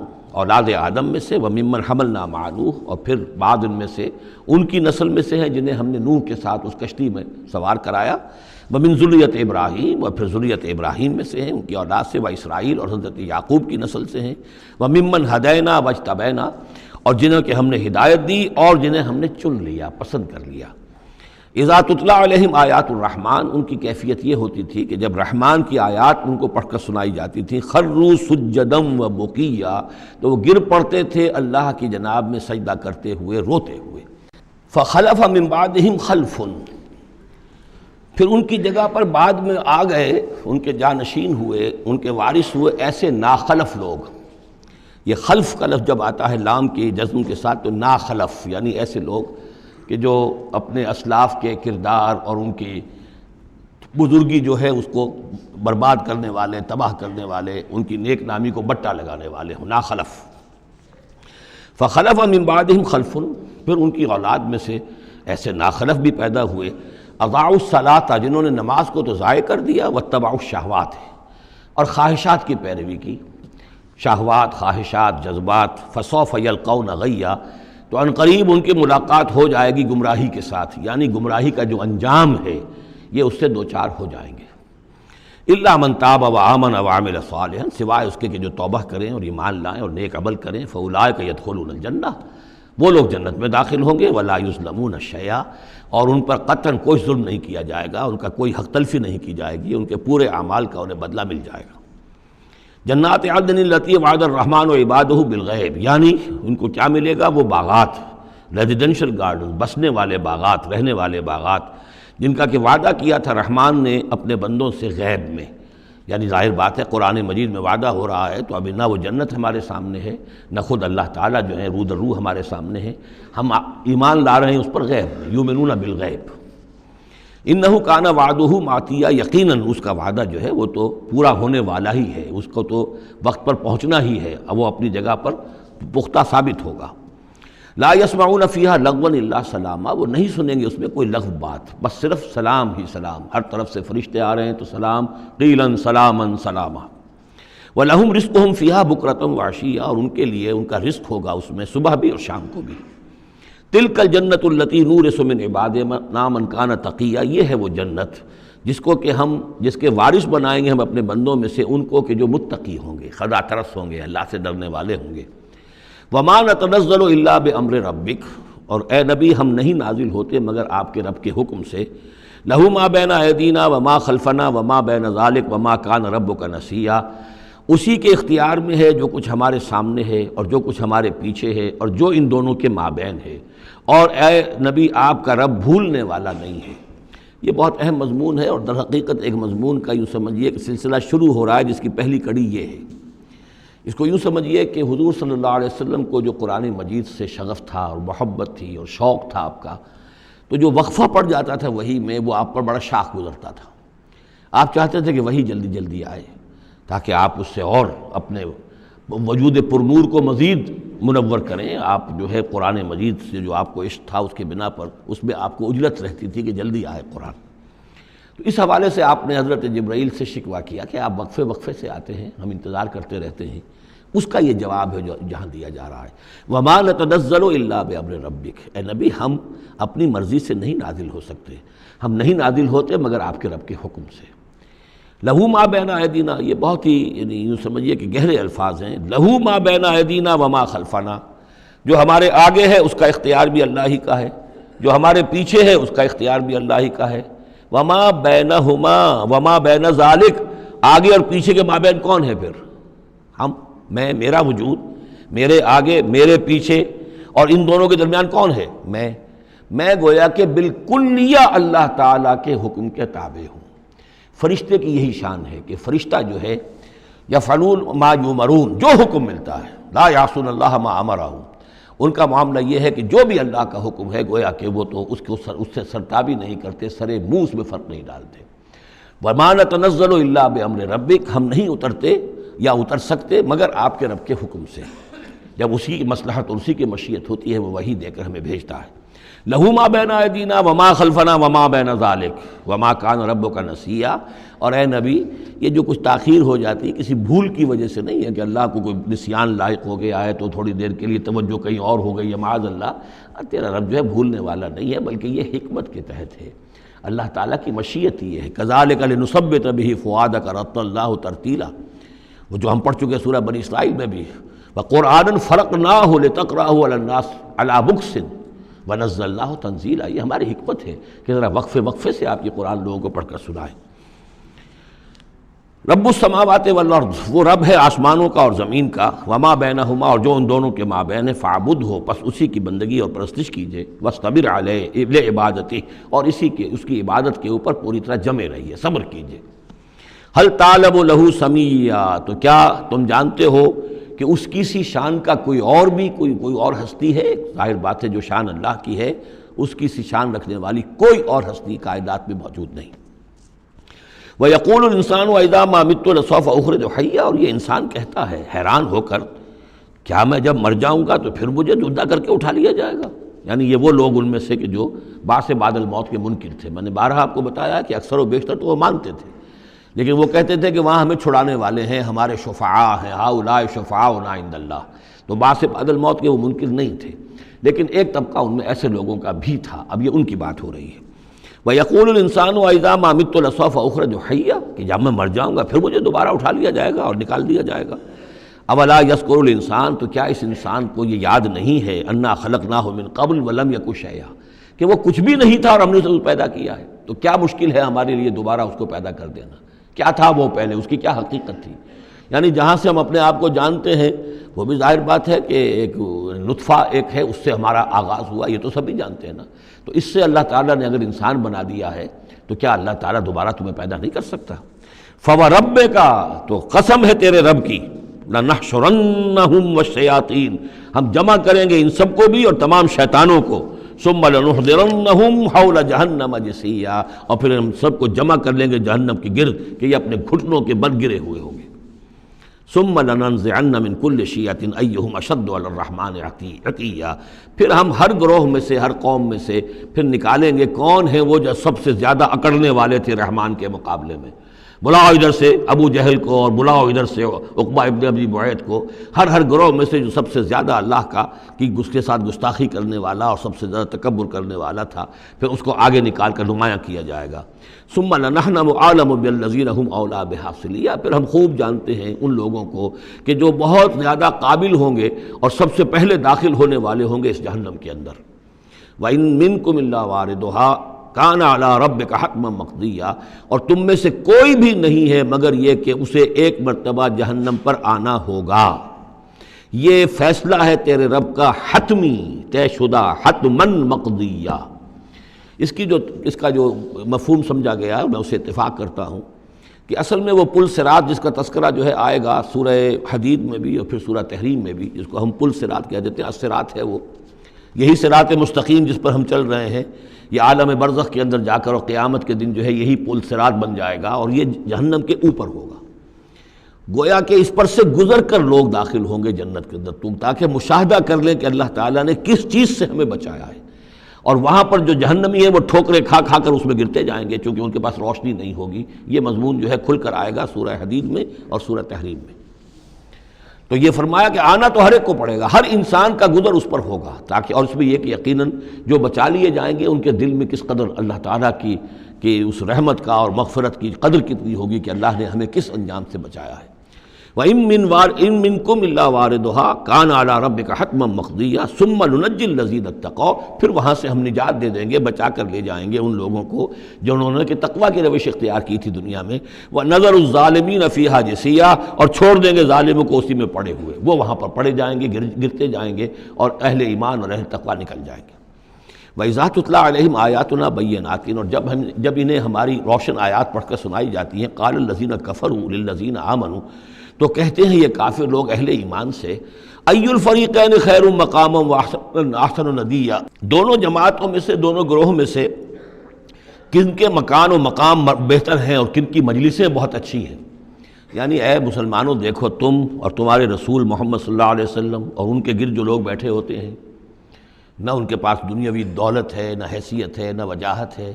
اولاد آدم میں سے، وممن حملنا مع نوح، اور پھر بعد ان میں سے ان کی نسل میں سے ہیں جنہیں ہم نے نوح کے ساتھ اس کشتی میں سوار کرایا، ومن ذریۃ ابراہیم، اور پھر ذریت ابراہیم میں سے ہیں ان کی اولاد سے، و اسرائیل، اور حضرت یعقوب کی نسل سے ہیں، وممن ہدینا واجتبینا، اور جنہیں کہ ہم نے ہدایت دی اور جنہیں ہم نے چن لیا، پسند کر لیا۔ اذا تتلی علیہم آیات الرحمن، ان کی کیفیت یہ ہوتی تھی کہ جب رحمان کی آیات ان کو پڑھ کر سنائی جاتی تھیں، خروا سجدا و بکیا، تو وہ گر پڑتے تھے اللہ کی جناب میں سجدہ کرتے ہوئے، روتے ہوئے۔ فخلف من بعدہم خلف، پھر ان کی جگہ پر بعد میں آ گئے، ان کے جانشین ہوئے، ان کے وارث ہوئے ایسے ناخلف لوگ۔ یہ خلف کا لفظ جب آتا ہے لام کی جزم کے ساتھ، تو ناخلف یعنی ایسے لوگ کہ جو اپنے اسلاف کے کردار اور ان کی بزرگی جو ہے اس کو برباد کرنے والے، تباہ کرنے والے، ان کی نیک نامی کو بٹا لگانے والے ہوں، ناخلف۔ فخلف من بعدہم خلف، پھر ان کی اولاد میں سے ایسے ناخلف بھی پیدا ہوئے، اضاعوا الصلاۃ، جنہوں نے نماز کو تو ضائع کر دیا، واتبعوا الشہوات، اور خواہشات کی پیروی کی، شہوات، خواہشات، جذبات، فسوف یلقون غیا، تو عنقریب ان کی ملاقات ہو جائے گی گمراہی کے ساتھ، یعنی گمراہی کا جو انجام ہے یہ اس سے دو چار ہو جائیں گے۔ الا من تاب وآمن وعمل صالحا، سوائے اس کے کہ جو توبہ کریں اور ایمان لائیں اور نیک عمل کریں، فاولئک یدخلون الجنہ، وہ لوگ جنت میں داخل ہوں گے، ولا یظلمون شیئا، اور ان پر قطعاً کوئی ظلم نہیں کیا جائے گا، ان کا کوئی حق تلفی نہیں کی جائے گی، ان کے پورے اعمال کا انہیں بدلہ مل جائے گا۔ جنات عدن التی وعد الرحمن وعبادہ بالغیب، یعنی ان کو کیا ملے گا؟ وہ باغات، ریزیڈینشل گارڈن، بسنے والے باغات، رہنے والے باغات، جن کا کہ وعدہ کیا تھا رحمان نے اپنے بندوں سے غیب میں۔ یعنی ظاہر بات ہے قرآن مجید میں وعدہ ہو رہا ہے تو اب نہ وہ جنت ہمارے سامنے ہے، نہ خود اللہ تعالیٰ جو ہے رو در رو ہمارے سامنے ہے، ہم ایمان لا رہے ہیں اس پر غیب میں، یؤمنون بالغیب۔ انہ کان وعدہ ماتیا، یقیناً اس کا وعدہ جو ہے وہ تو پورا ہونے والا ہی ہے، اس کو تو وقت پر پہنچنا ہی ہے، اب وہ اپنی جگہ پر پختہ ثابت ہوگا۔ لا یسمعون فیہا لغوا الا سلاما، وہ نہیں سنیں گے اس میں کوئی لغو بات، بس صرف سلام ہی سلام، ہر طرف سے فرشتے آ رہے ہیں تو سلام، قیلا سلاما سلاما۔ وَلَهُمْ رِزْقُهُمْ فِيهَا بُكْرَةً وَعَشِيًّا، اور ان کے لیے ان کا رزق ہوگا اس میں صبح بھی اور شام کو بھی۔ تِلْكَ الْجَنَّةُ الَّتِي نُورِثُ مِنْ عِبَادِنَا مَنْ كَانَ تَقِيًّا، یہ ہے وہ جنت جس کو کہ ہم جس کے وارث بنائیں گے ہم اپنے بندوں میں سے ان کو کہ جو متقی ہوں گے، خدا ترس ہوں گے، اللہ سے ڈرنے والے ہوں گے۔ وَمَا نَتَنَزَّلُ إِلَّا بِأَمْرِ رَبِّكَ، اور اے نبی ہم نہیں نازل ہوتے مگر آپ کے رب کے حکم سے۔ لَهُ مَا بَيْنَ أَيْدِينَا وَمَا خَلْفَنَا وَمَا بَيْنَ ذَلِكَ وَمَا كَانَ رَبُّكَ نَسِيًّا، اسی کے اختیار میں ہے جو کچھ ہمارے سامنے ہے اور جو کچھ ہمارے پیچھے ہے اور جو ان دونوں کے مابین ہے، اور اے نبی آپ کا رب بھولنے والا نہیں ہے۔ یہ بہت اہم مضمون ہے، اور در حقیقت ایک مضمون کا یوں سمجھیے کہ سلسلہ شروع ہو رہا ہے جس کی پہلی کڑی یہ ہے۔ اس کو یوں سمجھیے کہ حضور صلی اللہ علیہ وسلم کو جو قرآن مجید سے شغف تھا اور محبت تھی اور شوق تھا آپ کا، تو جو وقفہ پڑ جاتا تھا وہی میں، وہ آپ پر بڑا شاخ گزرتا تھا۔ آپ چاہتے تھے کہ وہی جلدی جلدی آئے تاکہ آپ اس سے اور اپنے وجود پرنور کو مزید منور کریں۔ آپ جو ہے قرآن مجید سے جو آپ کو عشق تھا اس کے بنا پر اس میں آپ کو اجلت رہتی تھی کہ جلدی آئے قرآن۔ تو اس حوالے سے آپ نے حضرت جبرائیل سے شکوہ کیا کہ آپ وقفے وقفے سے آتے ہیں، ہم انتظار کرتے رہتے ہیں۔ اس کا یہ جواب ہے جو جہاں دیا جا رہا ہے، وَمَا نَتَنَزَّلُ إِلَّا بِأَمْرِ رَبِّكَ، اے نبی ہم اپنی مرضی سے نہیں نازل ہو سکتے، ہم نہیں نازل ہوتے مگر آپ کے رب کے حکم سے۔ لَهُ مَا بَيْنَ أَيْدِينَا، یہ بہت ہی یعنی یوں سمجھیے کہ گہرے الفاظ ہیں۔ لَهُ مَا بَيْنَ أَيْدِينَا وَمَا خَلْفَنَا، جو ہمارے آگے ہے اس کا اختیار بھی اللہ ہی کا ہے، جو ہمارے پیچھے ہے اس کا اختیار بھی اللہ ہی کا ہے۔ وَمَا بَيْنَهُمَا وَمَا بَيْنَ ذَلِكَ، آگے اور پیچھے کے مابین کون ہے پھر؟ ہم، میں، میرا وجود، میرے آگے میرے پیچھے، اور ان دونوں کے درمیان کون ہے؟ میں گویا کہ بالکلیہ اللہ تعالیٰ کے حکم کے تابع ہوں۔ فرشتے کی یہی شان ہے کہ فرشتہ جو ہے یفعلون ما یؤمرون، جو حکم ملتا ہے، لا یعصون اللہ ما امرہم، ان کا معاملہ یہ ہے کہ جو بھی اللہ کا حکم ہے گویا کہ وہ تو اس سے سرتابی نہیں کرتے، سرے منہ اس میں فرق نہیں ڈالتے۔ وَمَا نَتَنَزَّلُ إِلَّا بِأَمْرِ رَبِّكَ، ہم نہیں اترتے یا اتر سکتے مگر آپ کے رب کے حکم سے، جب اسی کی مصلحت اور اسی کی مشیت ہوتی ہے وہ وحی دے کر ہمیں بھیجتا ہے۔ لَهُ مَا بَيْنَ أَيْدِينَا وَمَا خَلْفَنَا وَمَا بَيْنَ ذَلِكَ وَمَا كَانَ رَبُّكَ نَسِيًّا، اور اے نبی یہ جو کچھ تاخیر ہو جاتی ہے کسی بھول کی وجہ سے نہیں ہے کہ اللہ کو کوئی نسیان لاحق ہو گیا ہے تو تھوڑی دیر کے لیے توجہ کہیں اور ہو گئی ہے، معاذ اللہ، تیرا رب جو ہے بھولنے والا نہیں ہے، بلکہ یہ حکمت کے تحت ہے، اللہ تعالیٰ کی مشیت یہ ہے۔ كَذَلِكَ لِنُثَبِّتَ بِهِ فُؤَادَكَ رَتَّلَ اللَّهُ تَرْتِيلًا، وہ جو ہم پڑھ چکے سورہ بنی اسرائیل میں بھی، وَقُرْآنًا فَرَقْنَاهُ لِتَقْرَأَهُ عَلَى النَّاسِ عَلَى مُكْثٍ وَنَزَّلْنَاهُ تَنزِيلًا، یہ ہماری حکمت ہے کہ ذرا وقفے وقفے سے آپ یہ قرآن لوگوں کو پڑھ کر سنائیں۔ رب السماوات والارض، وہ رب ہے آسمانوں کا اور زمین کا، وما بینہما، اور جو ان دونوں کے مابین ہے، فاعبدہ، پس اسی کی بندگی اور پرستش کیجئے، واصطبر علیہ لعبادتہ، اور اس کی عبادت کے اوپر پوری طرح جمے رہیے، صبر کیجئے۔ هل تعلم له سمیہ، تو کیا تم جانتے ہو کہ اس کی سی شان کا کوئی اور ہستی ہے؟ ظاہر بات ہے جو شان اللہ کی ہے اس کی سی شان رکھنے والی کوئی اور ہستی کائنات میں موجود نہیں۔ وَيَقُولُ الْإِنسَانُ وَإِذَا مَا مِتُّ لَسَوْفَ أُخْرَجُ حَيًّا، اور یہ انسان کہتا ہے حیران ہو کر، کیا میں جب مر جاؤں گا تو پھر مجھے زندہ کر کے اٹھا لیا جائے گا؟ یعنی یہ وہ لوگ ان میں سے کہ جو بعث بعد الموت کے منکر تھے۔ میں نے بارہا آپ کو بتایا کہ اکثر و بیشتر تو وہ مانتے تھے، لیکن وہ کہتے تھے کہ وہاں ہمیں چھڑانے والے ہیں، ہمارے شفعاء ہیں، ہؤلاء شفعاؤنا عند اللہ، تو بعث بعد الموت کے وہ منکر نہیں تھے، لیکن ایک طبقہ ان میں ایسے لوگوں کا بھی تھا۔ اب یہ ان کی بات ہو رہی ہے۔ وَيَقُولُ الْإِنسَانُ وَإِذَا مَا مِتُّ لَسَوْفَ أُخْرَجُ حَيًّا، کہ جب میں مر جاؤں گا پھر مجھے دوبارہ اٹھا لیا جائے گا اور نکال دیا جائے گا۔ اولا یذکر الانسان، تو کیا اس انسان کو یہ یاد نہیں ہے، انا خلقناہ من قبل ولم یک شیئا، کہ وہ کچھ بھی نہیں تھا اور ہم نے اسے پیدا کیا ہے، تو کیا مشکل ہے ہمارے لیے دوبارہ اس کو پیدا کر دینا؟ کیا تھا وہ پہلے، اس کی کیا حقیقت تھی؟ یعنی جہاں سے ہم اپنے آپ کو جانتے ہیں وہ بھی ظاہر بات ہے کہ ایک نطفہ ایک ہے، اس سے ہمارا آغاز ہوا، یہ تو سبھی جانتے ہیں نا۔ تو اس سے اللہ تعالیٰ نے اگر انسان بنا دیا ہے تو کیا اللہ تعالیٰ دوبارہ تمہیں پیدا نہیں کر سکتا؟ فَوَرَبِّكَ، تو قسم ہے تیرے رب کی، لَنَحْشُرَنَّهُمْ وَالشَّيَاطِينَ، ہم جمع کریں گے ان سب کو بھی اور تمام شیطانوں کو، ثُمَّ لَنُحْضِرَنَّهُمْ حَوْلَ جَهَنَّمَ جِثِيًّا، اور پھر ہم سب کو جمع کر لیں گے جہنم کے گرد کہ یہ اپنے گھٹنوں کے بل گرے ہوئے ہوں گے۔ ثم لننزعن من كل شيعة أيهم أشد على الرحمن عتيا، پھر ہم ہر گروہ میں سے، ہر قوم میں سے پھر نکالیں گے کون ہیں وہ جو سب سے زیادہ اکڑنے والے تھے رحمان کے مقابلے میں۔ بلاؤ ادھر سے ابو جہل کو اور بلاؤ ادھر سے عقبہ ابن ابی معیط کو، ہر گروہ میں سے جو سب سے زیادہ اللہ کا کی اس کے ساتھ گستاخی کرنے والا اور سب سے زیادہ تکبر کرنے والا تھا، پھر اس کو آگے نکال کر نمایاں کیا جائے گا۔ ثم لنحن اعلم بالذین هم اولی بها صلیہ، پھر ہم خوب جانتے ہیں ان لوگوں کو کہ جو بہت زیادہ قابل ہوں گے اور سب سے پہلے داخل ہونے والے ہوں گے اس جہنم کے اندر۔ وَإِن مِّنكُمْ إِلَّا وَارِدُهَا كَانَ عَلَىٰ رَبِّكَ حَتْمًا مَّقْضِيًّا، اور تم میں سے کوئی بھی نہیں ہے مگر یہ کہ اسے ایک مرتبہ جہنم پر آنا ہوگا، یہ فیصلہ ہے تیرے رب کا حتمی، طے شدہ، حتماً مقضیہ۔ اس کا جو مفہوم سمجھا گیا ہے میں اسے اتفاق کرتا ہوں کہ اصل میں وہ پل صراط جس کا تذکرہ جو ہے آئے گا سورہ حدید میں بھی اور پھر سورہ تحریم میں بھی، جس کو ہم پل صراط کہہ دیتے ہیں، الصراط ہے وہ، یہی صراط مستقیم جس پر ہم چل رہے ہیں، یہ عالم برزخ کے اندر جا کر اور قیامت کے دن جو ہے یہی پل صراط بن جائے گا اور یہ جہنم کے اوپر ہوگا، گویا کہ اس پر سے گزر کر لوگ داخل ہوں گے جنت کے اندر، تاکہ مشاہدہ کر لیں کہ اللہ تعالیٰ نے کس چیز سے ہمیں بچایا ہے۔ اور وہاں پر جو جہنمی ہیں وہ ٹھوکریں کھا کھا کر اس میں گرتے جائیں گے چونکہ ان کے پاس روشنی نہیں ہوگی۔ یہ مضمون جو ہے کھل کر آئے گا سورہ حدید میں اور سورہ تحریم میں۔ تو یہ فرمایا کہ آنا تو ہر ایک کو پڑے گا، ہر انسان کا گزر اس پر ہوگا، تاکہ اور اس میں یہ کہ یقیناً جو بچا لیے جائیں گے ان کے دل میں کس قدر اللہ تعالیٰ کی اس رحمت کا اور مغفرت کی قدر کتنی ہوگی کہ اللہ نے ہمیں کس انجام سے بچایا ہے۔ وَإِن مِّنكُمْ إِلَّا وَارِدُهَا كَانَ عَلَىٰ رَبِّكَ حَتْمًا مَّقْضِيًّا ثُمَّ نُنَجِّي الَّذِينَ اتَّقَوْا، پھر وہاں سے ہم نجات دے دیں گے، بچا کر لے جائیں گے ان لوگوں کو جنہوں نے کہ تقویٰ کی روش اختیار کی تھی دنیا میں، وَنَذَرُ الظَّالِمِينَ فِيهَا جِثِيًّا، اور چھوڑ دیں گے ظالموں کو اسی میں پڑے ہوئے، وہ وہاں پر پڑے جائیں گے، گرتے جائیں گے اور اہل ایمان اور اہل تقویٰ نکل جائیں گے۔ وَإِذَا تُتْلَىٰ عَلَيْهِمْ آيَاتُنَا بَيِّنَاتٍ، اور جب انہیں ہماری روشن آیات پڑھ کر سنائی جاتی ہیں، قَالَ الَّذِينَ كَفَرُوا لِلَّذِينَ آمَنُوا، تو کہتے ہیں یہ کافر لوگ اہل ایمان سے، اَيُّ الْفَرِيقَيْنِ خَيْرٌ مَّقَامًا وَأَحْسَنُ نَدِيًّا، دونوں جماعتوں میں سے، دونوں گروہ میں سے کن کے مکان و مقام بہتر ہیں اور کن کی مجلسیں بہت اچھی ہیں۔ یعنی اے مسلمانوں دیکھو تم اور تمہارے رسول محمد صلی اللہ علیہ وسلم اور ان کے گرد جو لوگ بیٹھے ہوتے ہیں، نہ ان کے پاس دنیاوی دولت ہے، نہ حیثیت ہے، نہ وجاہت ہے،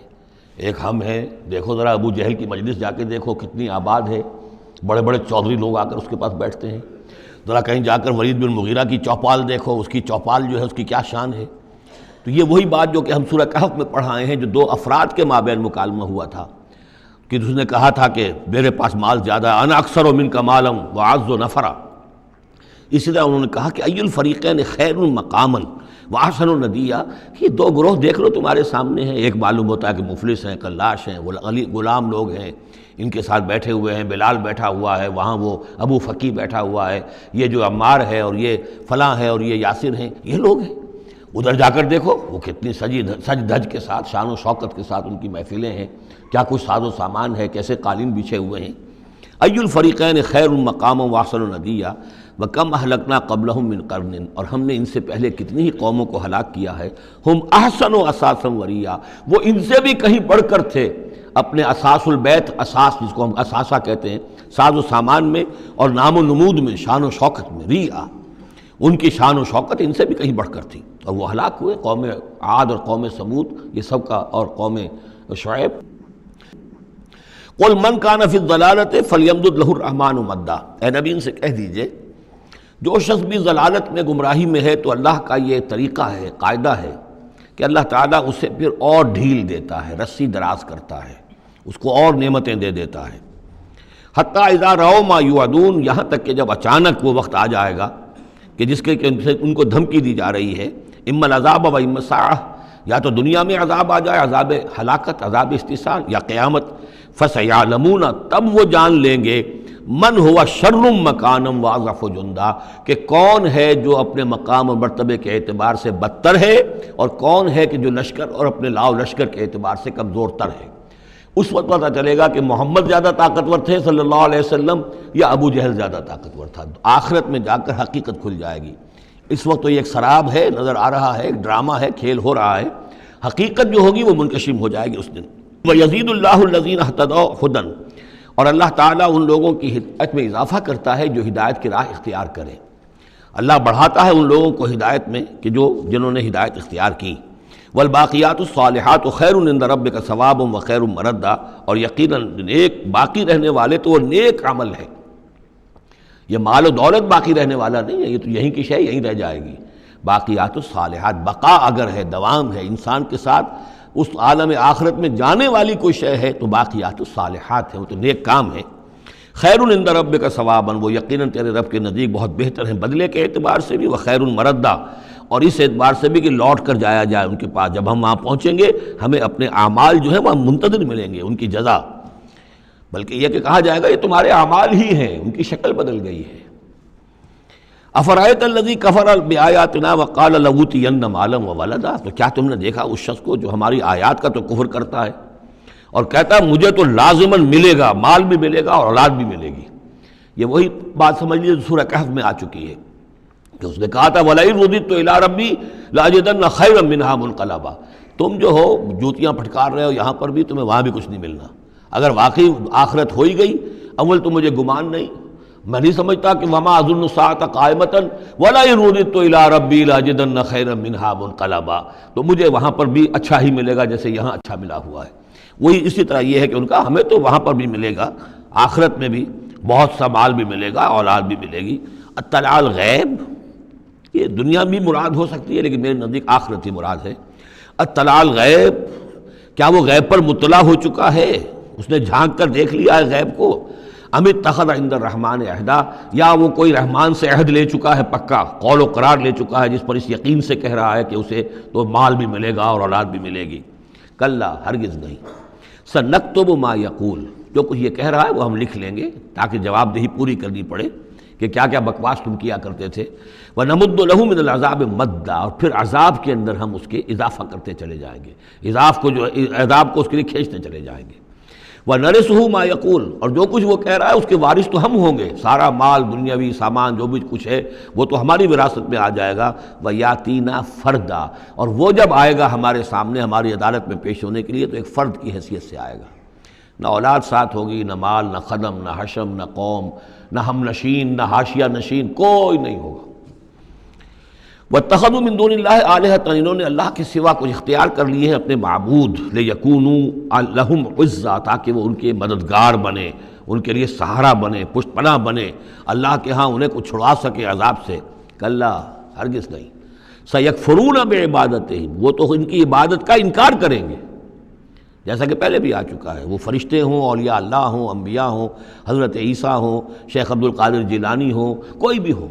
ایک ہم ہیں۔ دیکھو ذرا ابو جہل کی مجلس جا کے دیکھو کتنی آباد ہے، بڑے بڑے چودھری لوگ آ کر اس کے پاس بیٹھتے ہیں۔ ذرا کہیں جا کر ولید بن مغیرہ کی چوپال دیکھو، اس کی چوپال جو ہے اس کی کیا شان ہے۔ تو یہ وہی بات جو کہ ہم سورہ کہف میں پڑھائے ہیں، جو دو افراد کے مابین مکالمہ ہوا تھا کہ اس نے کہا تھا کہ میرے پاس مال زیادہ ہے، انا اکثر منک مالا واعز نفرا، اسی طرح انہوں نے کہا کہ ای الفریقین خیر مقاما واحسن ندیا، یہ دو گروہ دیکھ لو تمہارے سامنے ہیں، ایک معلوم ہوتا ہے کہ مفلس ہیں، کلاش ہیں، غلام لوگ ہیں، ان کے ساتھ بیٹھے ہوئے ہیں، بلال بیٹھا ہوا ہے، وہاں وہ ابو فقی بیٹھا ہوا ہے، یہ جو عمار ہے اور یہ فلاں ہے اور یہ یاسر ہیں، یہ لوگ ہیں۔ ادھر جا کر دیکھو وہ کتنی سج دھج کے ساتھ، شان و شوکت کے ساتھ ان کی محفلیں ہیں، کیا کچھ ساز و سامان ہے، کیسے قالین بچھے ہوئے ہیں۔ ای الفریقین خیر مقاما واحسن ندیا وکم اہلکنا قبلہم من قرن، اور ہم نے ان سے پہلے کتنی ہی قوموں کو ہلاک کیا ہے، ہم احسن و اساسا وریا، وہ ان سے بھی کہیں بڑھ کر تھے اپنے اساس البیت، اساس جس کو ہم اثاثہ کہتے ہیں، ساز و سامان میں اور نام و نمود میں، شان و شوکت میں، ریا، ان کی شان و شوکت ان سے بھی کہیں بڑھ کر تھی، اور وہ ہلاک ہوئے۔ قوم عاد اور قوم سمود یہ سب کا، اور قوم شعیب۔ قل من کان فی الضلالۃ فلیمدد لہ الرحمن مدا، اے نبی ان سے کہہ دیجئے جو شخص بھی ضلالت میں، گمراہی میں ہے، تو اللہ کا یہ طریقہ ہے، قاعدہ ہے کہ اللہ تعالیٰ اسے پھر اور ڈھیل دیتا ہے، رسی دراز کرتا ہے، اس کو اور نعمتیں دے دیتا ہے۔ حتیٰ اذا رأوا ما یوعدون، یہاں تک کہ جب اچانک وہ وقت آ جائے گا کہ جس کے ان کو دھمکی دی جا رہی ہے، اما العذاب و اما الساعہ، یا تو دنیا میں عذاب آ جائے، عذاب ہلاکت، عذاب استحصال، یا قیامت، فسیعلمون، تب وہ جان لیں گے، من ہوا شر مکانا واضعف جندا، کہ کون ہے جو اپنے مقام اور مرتبے کے اعتبار سے بدتر ہے، اور کون ہے کہ جو لشکر اور اپنے لاؤ لشکر کے اعتبار سے کمزور تر ہے۔ اس وقت پتہ چلے گا کہ محمد زیادہ طاقتور تھے صلی اللہ علیہ وسلم یا ابو جہل زیادہ طاقتور تھا۔ آخرت میں جا کر حقیقت کھل جائے گی۔ اس وقت تو یہ ایک سراب ہے، نظر آ رہا ہے، ایک ڈرامہ ہے، کھیل ہو رہا ہے، حقیقت جو ہوگی وہ منکشف ہو جائے گی اس دن۔ وَيَزِيدُ اللَّهُ الَّذِينَ اهْتَدَوْا هُدًى، اور اللہ تعالیٰ ان لوگوں کی ہدایت میں اضافہ کرتا ہے جو ہدایت کی راہ اختیار کریں۔ اللہ بڑھاتا ہے ان لوگوں کو ہدایت میں کہ جنہوں نے ہدایت اختیار کی۔ والباقیات الصالحات خیر عند ربک ثوابا وخیر مردا، اور یقیناً نیک باقی رہنے والے تو وہ نیک عمل ہے۔ یہ مال و دولت باقی رہنے والا نہیں ہے، یہ تو یہیں کی شے یہیں رہ جائے گی۔ باقیات الصالحات، بقا اگر ہے، دوام ہے، انسان کے ساتھ اس عالم آخرت میں جانے والی کوئی شے ہے تو باقیات الصالحات ہے، وہ تو نیک کام ہے۔ خیر عند ربک ثوابا، وہ یقیناً تیرے رب کے نزدیک بہت بہتر ہیں بدلے کے اعتبار سے بھی، وخیر مردا، اور اس اعتبار سے بھی کہ لوٹ کر جایا جائے ان کے پاس۔ جب ہم وہاں پہنچیں گے ہمیں اپنے اعمال جو ہیں وہاں منتظر ملیں گے، ان کی جزا، بلکہ یہ کہ کہا جائے گا یہ تمہارے اعمال ہی ہیں، ان کی شکل بدل گئی ہے۔ افرأیت الذی کفر بآیاتنا وقال لأوتین مالا وولدا، تو کیا تم نے دیکھا اس شخص کو جو ہماری آیات کا تو کفر کرتا ہے اور کہتا ہے مجھے تو لازماً ملے گا، مال بھی ملے گا اور اولاد بھی ملے گی۔ یہ وہی بات سمجھ لیجیے سورہ کہف میں آ چکی ہے کہ اس نے کہا تھا وَلَئِن رُدِدتُّ إِلَىٰ رَبِّي لَأَجِدَنَّ خَيْرًا مِّنْهَا مُنقَلَبًا، تم جو ہو جوتیاں پھٹکار رہے ہو یہاں پر بھی، تمہیں وہاں بھی کچھ نہیں ملنا۔ اگر واقعی آخرت ہو ہی گئی، اول تو مجھے گمان نہیں، میں نہیں سمجھتا کہ وَمَا أَظُنُّ السَّاعَةَ قَائِمَةً وَلَئِن رُدِدتُّ إِلَىٰ رَبِّي لَأَجِدَنَّ خَيْرًا مِّنْهَا مُنقَلَبًا، تو مجھے وہاں پر بھی اچھا ہی ملے گا جیسے یہاں اچھا ملا ہوا ہے۔ وہی اسی طرح یہ ہے کہ ان کا ہمیں تو وہاں پر بھی ملے گا، آخرت میں بھی بہت سا مال بھی ملے گا، اولاد بھی ملے گی۔ اطلاع الغیب، یہ دنیا بھی مراد ہو سکتی ہے لیکن میرے نزدیک آخرت ہی مراد ہے۔ اطلاع الغیب، کیا وہ غیب پر مطلع ہو چکا ہے، اس نے جھانک کر دیکھ لیا ہے غیب کو؟ ام اتخذ عند الرحمن عہدا، یا وہ کوئی رحمان سے عہد لے چکا ہے، پکا قول و قرار لے چکا ہے جس پر اس یقین سے کہہ رہا ہے کہ اسے تو مال بھی ملے گا اور اولاد بھی ملے گی۔ کلا، ہرگز نہیں۔ سنکتب ما یقول، جو کچھ یہ کہہ رہا ہے وہ ہم لکھ لیں گے تاکہ جواب دہی پوری کرنی پڑے کہ کیا کیا بکواس تم کیا کرتے تھے۔ وَنَمُدُّ لَهُ مِنَ الْعَذَابِ مَدًّا، اور پھر عذاب کے اندر ہم اس کے اضافہ کرتے چلے جائیں گے، عذاب کو اس کے لیے کھینچتے چلے جائیں گے۔ وَنَرِثُهُ مَا يَقُولُ، اور جو کچھ وہ کہہ رہا ہے اس کے وارث تو ہم ہوں گے، سارا مال دنیاوی سامان جو بھی کچھ ہے وہ تو ہماری وراثت میں آ جائے گا۔ وَيَأْتِينَا فَرْدًا، اور وہ جب آئے گا ہمارے سامنے ہماری عدالت میں پیش ہونے کے لیے تو ایک فرد کی حیثیت سے آئے گا، نہ اولاد ساتھ ہوگی، نہ مال، نہ خدم، نہ حشم، نہ قوم، نہ ہم نشین، نہ حاشیہ نشین، کوئی نہیں ہوگا۔ وَاتَّخَذُوا مِن دُونِ اللَّهِ آلِهَةً، انہوں نے اللہ کے سوا کچھ اختیار کر لیے ہیں اپنے معبود، لِيَكُونُوا لَهُمْ عِزًّا، تاکہ وہ ان کے مددگار بنے، ان کے لیے سہارا بنے، پشت پناہ بنے، اللہ کے ہاں انہیں کچھ چھڑا سکے عذاب سے۔ کلا، ہرگز نہیں۔ سَيَكْفُرُونَ بِعِبَادَتِهِمْ، وہ تو ان کی عبادت کا انکار کریں گے، جیسا کہ پہلے بھی آ چکا ہے، وہ فرشتے ہوں، اولیاء اللہ ہوں، انبیاء ہوں، حضرت عیسیٰ ہوں، شیخ عبد القادر جیلانی ہوں، کوئی بھی ہو،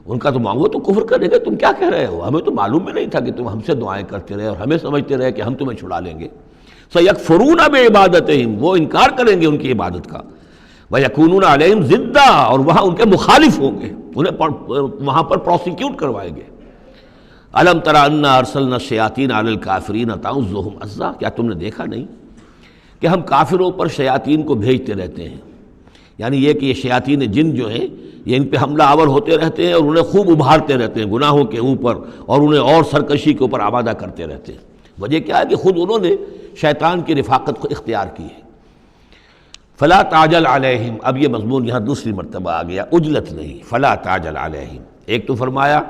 ان کا تو وہ تو کفر کریں گے، تم کیا کہہ رہے ہو، ہمیں تو معلوم بھی نہیں تھا کہ تم ہم سے دعائیں کرتے رہے اور ہمیں سمجھتے رہے کہ ہم تمہیں چھڑا لیں گے۔ سَيَكْفُرُونَ بِعِبَادَتِهِمْ، وہ انکار کریں گے ان کی عبادت کا۔ وَيَكُونُونَ عَلَيْهِمْ ضِدًّا، اور وہاں ان کے مخالف ہوں گے، انہیں وہاں پر پروسیکیوٹ کروائیں گے۔ أَلَمْ تَرَ أَنَّا أَرْسَلْنَا الشَّيَاطِينَ عَلَى الْكَافِرِينَ تَعُزُّهُمْ عَزًّا، کیا تم نے دیکھا نہیں کہ ہم کافروں پر شیاطین کو بھیجتے رہتے ہیں، یعنی یہ کہ یہ شیاطین جن جو ہیں یہ ان پہ حملہ آور ہوتے رہتے ہیں اور انہیں خوب ابھارتے رہتے ہیں گناہوں کے اوپر، اور انہیں اور سرکشی کے اوپر آمادہ کرتے رہتے ہیں۔ وجہ کیا ہے کہ خود انہوں نے شیطان کی رفاقت کو اختیار کی ہے۔ فلا تعجل علیہم، اب یہ مضمون یہاں دوسری مرتبہ آ گیا، عجلت نہیں، فلا تعجل علیہم۔ ایک تو فرمایا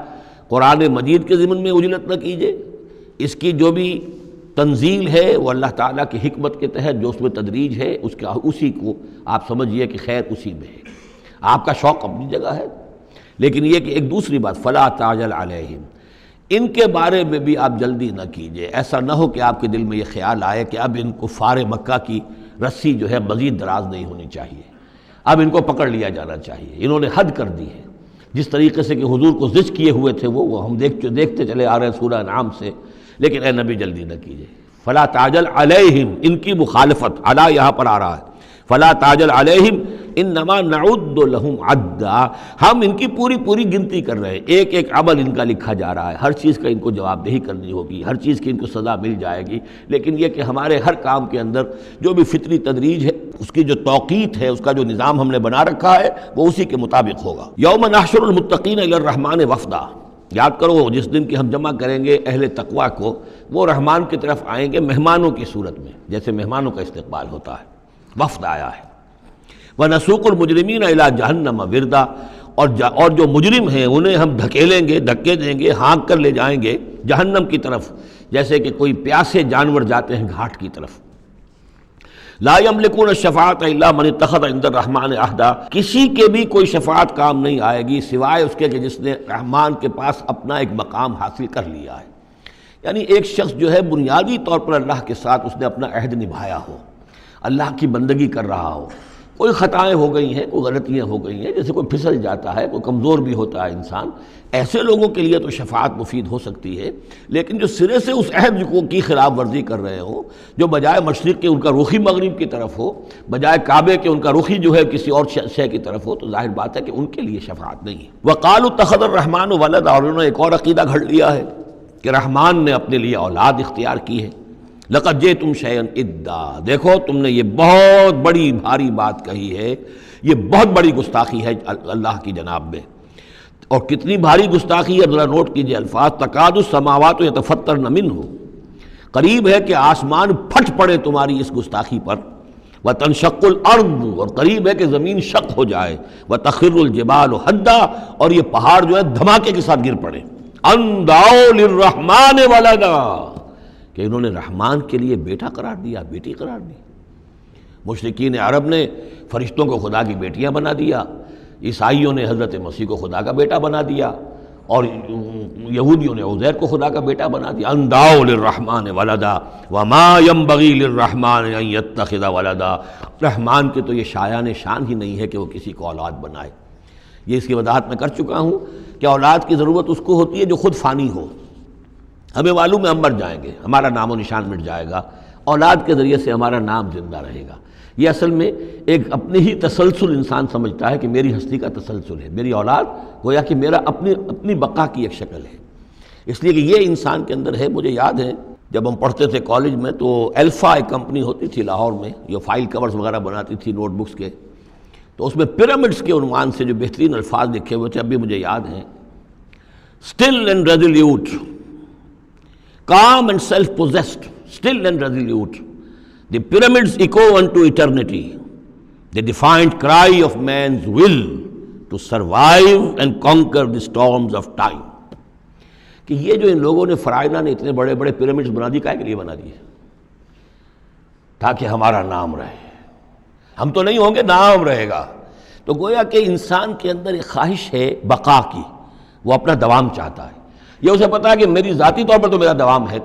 قرآن مجید کے ضمن میں عجلت نہ کیجیے، اس کی جو بھی تنزیل ہے وہ اللہ تعالیٰ کی حکمت کے تحت جو اس میں تدریج ہے اسی کو آپ سمجھیے کہ خیر اسی میں ہے، آپ کا شوق اپنی جگہ ہے، لیکن یہ کہ ایک دوسری بات فلا تعجل علیہم، ان کے بارے میں بھی آپ جلدی نہ کیجیے، ایسا نہ ہو کہ آپ کے دل میں یہ خیال آئے کہ اب ان کفار مکہ کی رسی جو ہے مزید دراز نہیں ہونی چاہیے، اب ان کو پکڑ لیا جانا چاہیے، انہوں نے حد کر دی ہے۔ جس طریقے سے کہ حضور کو زج کیے ہوئے تھے وہ ہم دیکھتے چلے آ رہے ہیں سورہ انعام سے، لیکن اے نبی جلدی نہ کیجیے۔ فلا تعجل علیہم، ان کی مخالفت، علی یہاں پر آ رہا ہے، فلا تعجل علیہم انما نعد لہم عدا، ہم ان کی پوری گنتی کر رہے ہیں، ایک ایک عمل ان کا لکھا جا رہا ہے، ہر چیز کا ان کو جواب دہی کرنی ہوگی، ہر چیز کی ان کو سزا مل جائے گی، لیکن یہ کہ ہمارے ہر کام کے اندر جو بھی فطری تدریج ہے، اس کی جو توقیت ہے، اس کا جو نظام ہم نے بنا رکھا ہے، وہ اسی کے مطابق ہوگا۔ یوم نحشر المتقین الی الرحمن وفدا، یاد کرو جس دن کہ ہم جمع کریں گے اہل تقویٰ کو، وہ رحمان کی طرف آئیں گے مہمانوں کی صورت میں، جیسے مہمانوں کا استقبال ہوتا ہے، وفد آیا ہے۔ وَنَسُوقُ الْمُجْرِمِينَ إِلَىٰ جَهَنَّمَ وِرْدًا، اور جو مجرم ہیں انہیں ہم دھکیلیں گے، دھکے دیں گے، ہانک کر لے جائیں گے جہنم کی طرف، جیسے کہ کوئی پیاسے جانور جاتے ہیں گھاٹ کی طرف۔ لا يملكون الشفاعة الا من اتخذ عند الرحمن عہدا، کسی کے بھی کوئی شفاعت کام نہیں آئے گی سوائے اس کے کہ جس نے رحمان کے پاس اپنا ایک مقام حاصل کر لیا ہے، یعنی ایک شخص جو ہے بنیادی طور پر اللہ کے ساتھ اس نے اپنا عہد نبھایا ہو، اللہ کی بندگی کر رہا ہو، کوئی خطائیں ہو گئی ہیں، کوئی غلطیاں ہو گئی ہیں، جیسے کوئی پھسل جاتا ہے، کوئی کمزور بھی ہوتا ہے انسان، ایسے لوگوں کے لیے تو شفاعت مفید ہو سکتی ہے، لیکن جو سرے سے اس عہد کی خلاف ورزی کر رہے ہوں، جو بجائے مشرق کے ان کا رخی مغرب کی طرف ہو، بجائے کعبے کے ان کا رخی جو ہے کسی اور شے کی طرف ہو، تو ظاہر بات ہے کہ ان کے لیے شفاعت نہیں ہے۔ وَقَالُوا اتَّخَذَ الرَّحْمَنُ وَلَدًا، اور انہوں نے ایک اور عقیدہ گھڑ لیا ہے کہ رحمان نے اپنے لیے اولاد اختیار کی ہے۔ لَقَدْ جِئْتُمْ شَيْئًا إِدًّا، دیکھو تم نے یہ بہت بڑی بھاری بات کہی ہے، یہ بہت بڑی گستاخی ہے اللہ کی جناب میں، اور کتنی بھاری گستاخی ہے ذرا نوٹ کیجئے الفاظ، تَكَادُ السَّمَاوَاتُ يَتَفَطَّرْنَ مِنْهُ، قریب ہے کہ آسمان پھٹ پڑے تمہاری اس گستاخی پر، وَتَنشَقُّ الْأَرْضُ، اور قریب ہے کہ زمین شق ہو جائے، وَتَخِرُّ الْجِبَالُ هَدًّا، اور یہ پہاڑ جو ہے دھماکے کے ساتھ گر پڑے، أَن دَعَوْا لِلرَّحْمَنِ وَلَدًا، کہ انہوں نے رحمان کے لیے بیٹا قرار دیا، بیٹی قرار دی۔ مشرکین عرب نے فرشتوں کو خدا کی بیٹیاں بنا دیا، عیسائیوں نے حضرت مسیح کو خدا کا بیٹا بنا دیا، اور یہودیوں نے عزیر کو خدا کا بیٹا بنا دیا۔ ان دعوا للرحمن ولدا وما ينبغي للرحمن ان يتخذ ولدا، رحمان کے تو یہ شایان شان ہی نہیں ہے کہ وہ کسی کو اولاد بنائے۔ یہ اس کی وضاحت میں کر چکا ہوں کہ اولاد کی ضرورت اس کو ہوتی ہے جو خود فانی ہو۔ ہمیں معلوم ہے ہم مر جائیں گے، ہمارا نام و نشان مٹ جائے گا، اولاد کے ذریعے سے ہمارا نام زندہ رہے گا۔ یہ اصل میں ایک اپنی ہی تسلسل انسان سمجھتا ہے کہ میری ہستی کا تسلسل ہے، میری اولاد گویا کہ میرا اپنی بقا کی ایک شکل ہے، اس لیے کہ یہ انسان کے اندر ہے۔ مجھے یاد ہے جب ہم پڑھتے تھے کالج میں تو الفا ایک کمپنی ہوتی تھی لاہور میں جو فائل کورز وغیرہ بناتی تھی نوٹ بکس کے، تو اس میں پیرامڈس کے عنوان سے جو بہترین الفاظ لکھے ہوئے تھے اب بھی مجھے یاد ہیں، still and resolute, calm and self-possessed, still and resolute. The pyramids echo unto eternity, the defiant cry of man's will to survive and conquer the storms of time. کہ یہ جو ان لوگوں نے فرائضہ نے اتنے بڑے بڑے پیرامڈز بنا دی، کائے کے لیے بنا دیے؟ تاکہ ہمارا نام رہے، ہم تو نہیں ہوں گے، نام رہے گا۔ تو گویا کہ انسان کے اندر ایک خواہش ہے بقا کی، وہ اپنا دوام چاہتا ہے۔ یہ اسے پتا ہے کہ میری ذاتی طور پر تو میرا دوام ہے،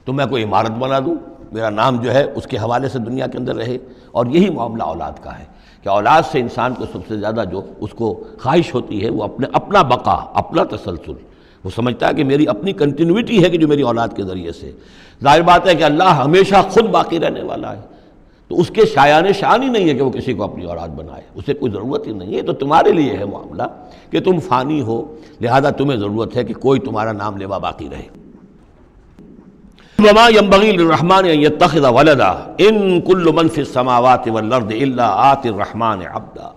تو میں کوئی عمارت بنا دوں، میرا نام جو ہے اس کے حوالے سے دنیا کے اندر رہے۔ اور یہی معاملہ اولاد کا ہے کہ اولاد سے انسان کو سب سے زیادہ جو اس کو خواہش ہوتی ہے وہ اپنا بقا، اپنا تسلسل، وہ سمجھتا ہے کہ میری اپنی کنٹینیوٹی ہے کہ جو میری اولاد کے ذریعے سے۔ ظاہر بات ہے کہ اللہ ہمیشہ خود باقی رہنے والا ہے، تو اس کے شایان شان ہی نہیں ہے کہ وہ کسی کو اپنی اولاد بنائے، اسے کوئی ضرورت ہی نہیں ہے۔ تو تمہارے لیے ہے معاملہ کہ تم فانی ہو، لہذا تمہیں ضرورت ہے کہ کوئی تمہارا نام لیوا باقی رہے۔ وما ينبغي للرحمن ان يتخذ ولدا ان كل من في السماوات والارض الا آتي الرحمن عبدا،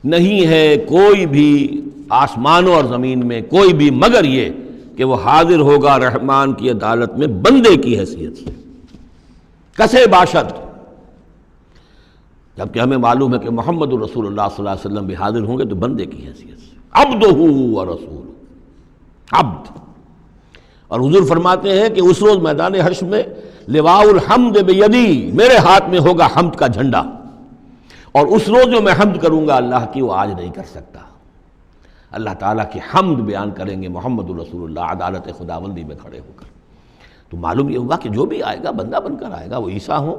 نہیں ہے کوئی بھی آسمانوں اور زمین میں کوئی بھی مگر یہ کہ وہ حاضر ہوگا رحمان کی عدالت میں بندے کی حیثیت سے، کسے باشد، جبکہ ہمیں معلوم ہے کہ محمد الرسول اللہ صلی اللہ علیہ وسلم بھی حاضر ہوں گے تو بندے کی حیثیت سے، عبدہ ورسول، عبد۔ اور حضور فرماتے ہیں کہ اس روز میدان حشر میں لواء الحمد بیدی، میرے ہاتھ میں ہوگا حمد کا جھنڈا، اور اس روز جو میں حمد کروں گا اللہ کی وہ آج نہیں کر سکتا۔ اللہ تعالیٰ کی حمد بیان کریں گے محمد الرسول اللہ عدالت خداوندی میں کھڑے ہو کر۔ تو معلوم یہ ہوگا کہ جو بھی آئے گا بندہ بن کر آئے گا، وہ عیسیٰ ہوں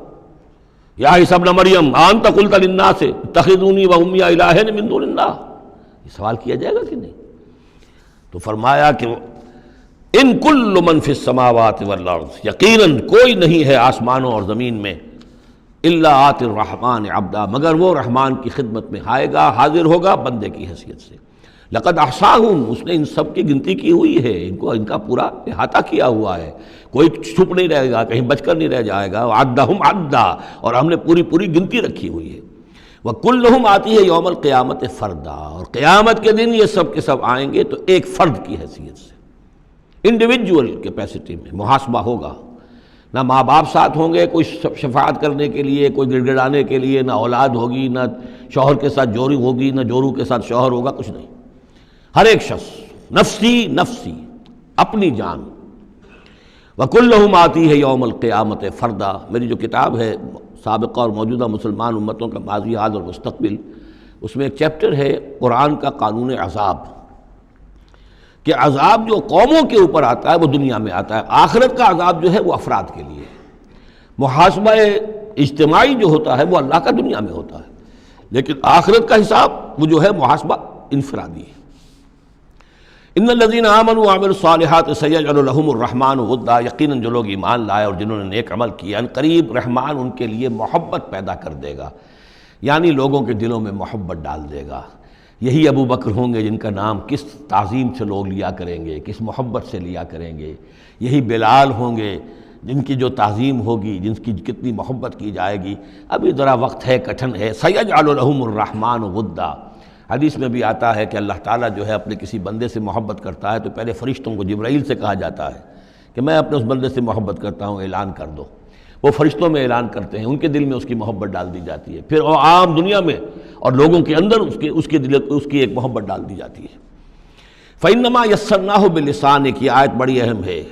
یا عیسیٰ ابن مریم انت قلت للناس اتخذونی وامی الہین من دون اللہ، یہ سوال کیا جائے گا کہ نہیں؟ تو فرمایا کہ ان کل من فی السماوات والارض، یقیناً کوئی نہیں ہے آسمانوں اور زمین میں، الا آت الرحمن عبدا، مگر وہ رحمان کی خدمت میں آئے گا، حاضر ہوگا بندے کی حیثیت سے۔ لقد احصاہم، اس نے ان سب کی گنتی کی ہوئی ہے، ان کا پورا احاطہ کیا ہوا ہے، کوئی چھپ نہیں رہے گا، کہیں بچ کر نہیں رہ جائے گا۔ وعدہم عدا، اور ہم نے پوری گنتی رکھی ہوئی ہے۔ وکلہم آتی ہے یوم القیامت فردا، اور قیامت کے دن یہ سب کے سب آئیں گے تو ایک فرد کی حیثیت سے، انڈیویجول کیپیسٹی میں محاسبہ ہوگا۔ نہ ماں باپ ساتھ ہوں گے کوئی شفاعت کرنے کے لیے، کوئی گڑ گڑانے کے لیے، نہ اولاد ہوگی، نہ شوہر کے ساتھ جوری ہوگی، نہ جورو کے ساتھ شوہر ہوگا، کچھ نہیں۔ ہر ایک شخص نفسی نفسی، اپنی جان۔ وکلہم آتی ہے یوم القیامت فردا، میری جو کتاب ہے سابقہ اور موجودہ مسلمان امتوں کا ماضی، حال اور مستقبل، اس میں ایک چیپٹر ہے قرآن کا قانون عذاب، کہ عذاب جو قوموں کے اوپر آتا ہے وہ دنیا میں آتا ہے، آخرت کا عذاب جو ہے وہ افراد کے لیے، محاسبہ اجتماعی جو ہوتا ہے وہ اللہ کا دنیا میں ہوتا ہے، لیکن آخرت کا حساب وہ جو ہے محاسبہ انفرادی ہے۔ ان الذین آمنوا وعملوا الصالحات سیجعل لهم الرحمن ودا، یقیناً جو لوگ ایمان لائے اور جنہوں نے نیک عمل کیا، ان قریب رحمان ان کے لیے محبت پیدا کر دے گا، یعنی لوگوں کے دلوں میں محبت ڈال دے گا۔ یہی ابو بکر ہوں گے جن کا نام کس تعظیم سے لوگ لیا کریں گے، کس محبت سے لیا کریں گے۔ یہی بلال ہوں گے جن کی جو تعظیم ہوگی، جن کی کتنی محبت کی جائے گی۔ ابھی ذرا وقت ہے، کٹھن ہے۔ سیجعل لهم الرحمن ودا، حدیث میں بھی آتا ہے کہ اللہ تعالیٰ جو ہے اپنے کسی بندے سے محبت کرتا ہے تو پہلے فرشتوں کو، جبرائیل سے کہا جاتا ہے کہ میں اپنے اس بندے سے محبت کرتا ہوں، اعلان کر دو۔ وہ فرشتوں میں اعلان کرتے ہیں، ان کے دل میں اس کی محبت ڈال دی جاتی ہے، پھر وہ عام دنیا میں اور لوگوں کے اندر اس کی ایک محبت ڈال دی جاتی ہے۔ فَإِنَّمَا يَسَّرْنَاهُ بِلِسَانِكَ، یہ آیت بڑی اہم ہے۔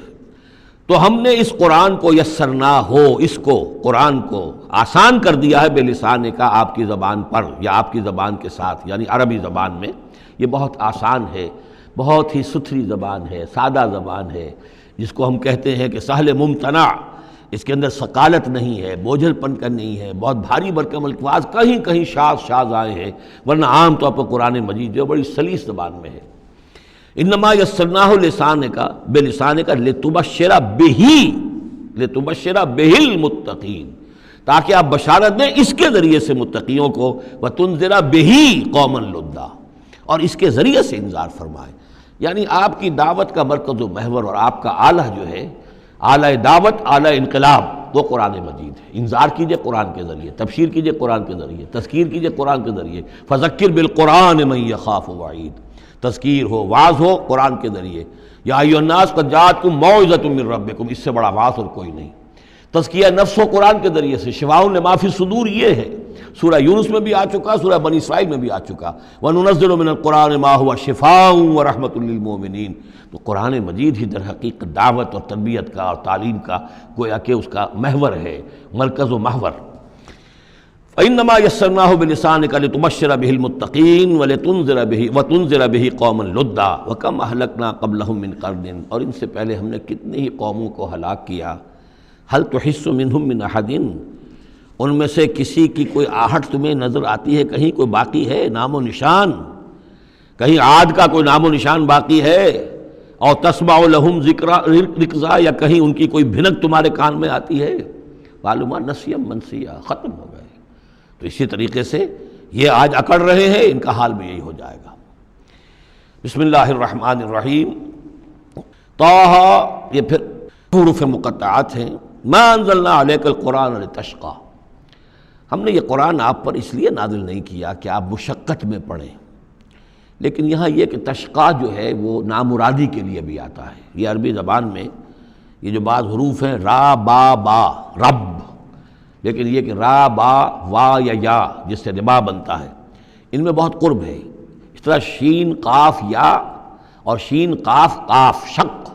تو ہم نے اس قرآن کو یسرنا ہو، اس کو قرآن کو آسان کر دیا ہے، بلسان کا، آپ کی زبان پر یا آپ کی زبان کے ساتھ، یعنی عربی زبان میں۔ یہ بہت آسان ہے، بہت ہی ستھری زبان ہے، سادہ زبان ہے، جس کو ہم کہتے ہیں کہ سہل ممتنع، اس کے اندر ثقالت نہیں ہے، بوجھل پن کا نہیں ہے، بہت بھاری بھرکم الفاظ کہیں کہیں شاذ آئے ہیں، ورنہ عام طور پر قرآن مجید جو بڑی سلیس زبان میں ہے۔ انما یسرناہ لسانک بلسانک لتبشر بہ المتقین، تاکہ آپ بشارت دیں اس کے ذریعے سے متقیوں کو، وتنذر بہ قوما لدا، اور اس کے ذریعے سے انذار فرمائے۔ یعنی آپ کی دعوت کا مرکز و محور اور آپ کا آلہ جو ہے، آلہ دعوت، آلہ انقلاب، وہ قرآن مجید ہے۔ انذار کیجئے قرآن کے ذریعے، تبشیر کیجئے قرآن کے ذریعے، تذکیر کیجئے قرآن کے ذریعے۔ فذکر بالقرآن من یخاف وعید، تذکیر ہو، واعظ ہو قرآن کے ذریعے۔ یا ایھا الناس قد جاءتکم موعظۃ من ربکم، اس سے بڑا واعظ اور کوئی نہیں۔ تزکیہ نفس و قرآن کے ذریعے سے، شفاء لما فی الصدور یہ ہے، سورہ یونس میں بھی آ چکا، سورہ بنی اسرائیل میں بھی آ چکا۔ وَنُنَزِّلُ مِنَ الْقُرْآنِ مَا هُوَ شِفَاءٌ وَرَحْمَةٌ لِّلْمُؤْمِنِينَ، تو قرآن مجید ہی در حقیقت دعوت اور تربیت کا اور تعلیم کا گویا کہ اس کا محور ہے، مرکز و محور۔ فَإِنَّمَا يَسَّرْنَاهُ بِلِسَانِكَ لِتُبَشِّرَ بِهِ الْمُتَّقِينَ وَتُنذِرَ بِهِ قَوْمًا لُدًّا وَكَمْ أَهْلَكْنَا قَبْلَهُم مِّن قَرْنٍ، اور ان سے پہلے ہم نے کتنی ہی قوموں کو ہلاک کیا۔ هَلْ تُحِسُّ مِنْهُم مِّنْ أَحَدٍ، ان میں سے کسی کی کوئی آہٹ تمہیں نظر آتی ہے؟ کہیں کوئی باقی ہے نام و نشان؟ کہیں عاد کا کوئی نام و نشان باقی ہے؟ اور تسمع لهم رکزا، یا کہیں ان کی کوئی بھنک تمہارے کان میں آتی ہے؟ معلومات نسیم منسیہ، ختم ہو گئے۔ تو اسی طریقے سے یہ آج اکڑ رہے ہیں، ان کا حال بھی یہی ہو جائے گا۔ بسم اللہ الرحمن الرحیم۔ طٰہٰ، یہ پھر حروف مقطعات ہیں۔ ما انزلنا علیک القرآن لتشقیٰ، ہم نے یہ قرآن آپ پر اس لیے نازل نہیں کیا کہ آپ مشقت میں پڑھیں، لیکن یہاں یہ کہ تشقیٰ جو ہے وہ نامرادی کے لیے بھی آتا ہے۔ یہ عربی زبان میں یہ جو بعض حروف ہیں، را با با، رب، لیکن یہ کہ را با وا یا جس سے ربا بنتا ہے، ان میں بہت قرب ہے۔ اس طرح شین قاف یا اور شین قاف قاف، شق،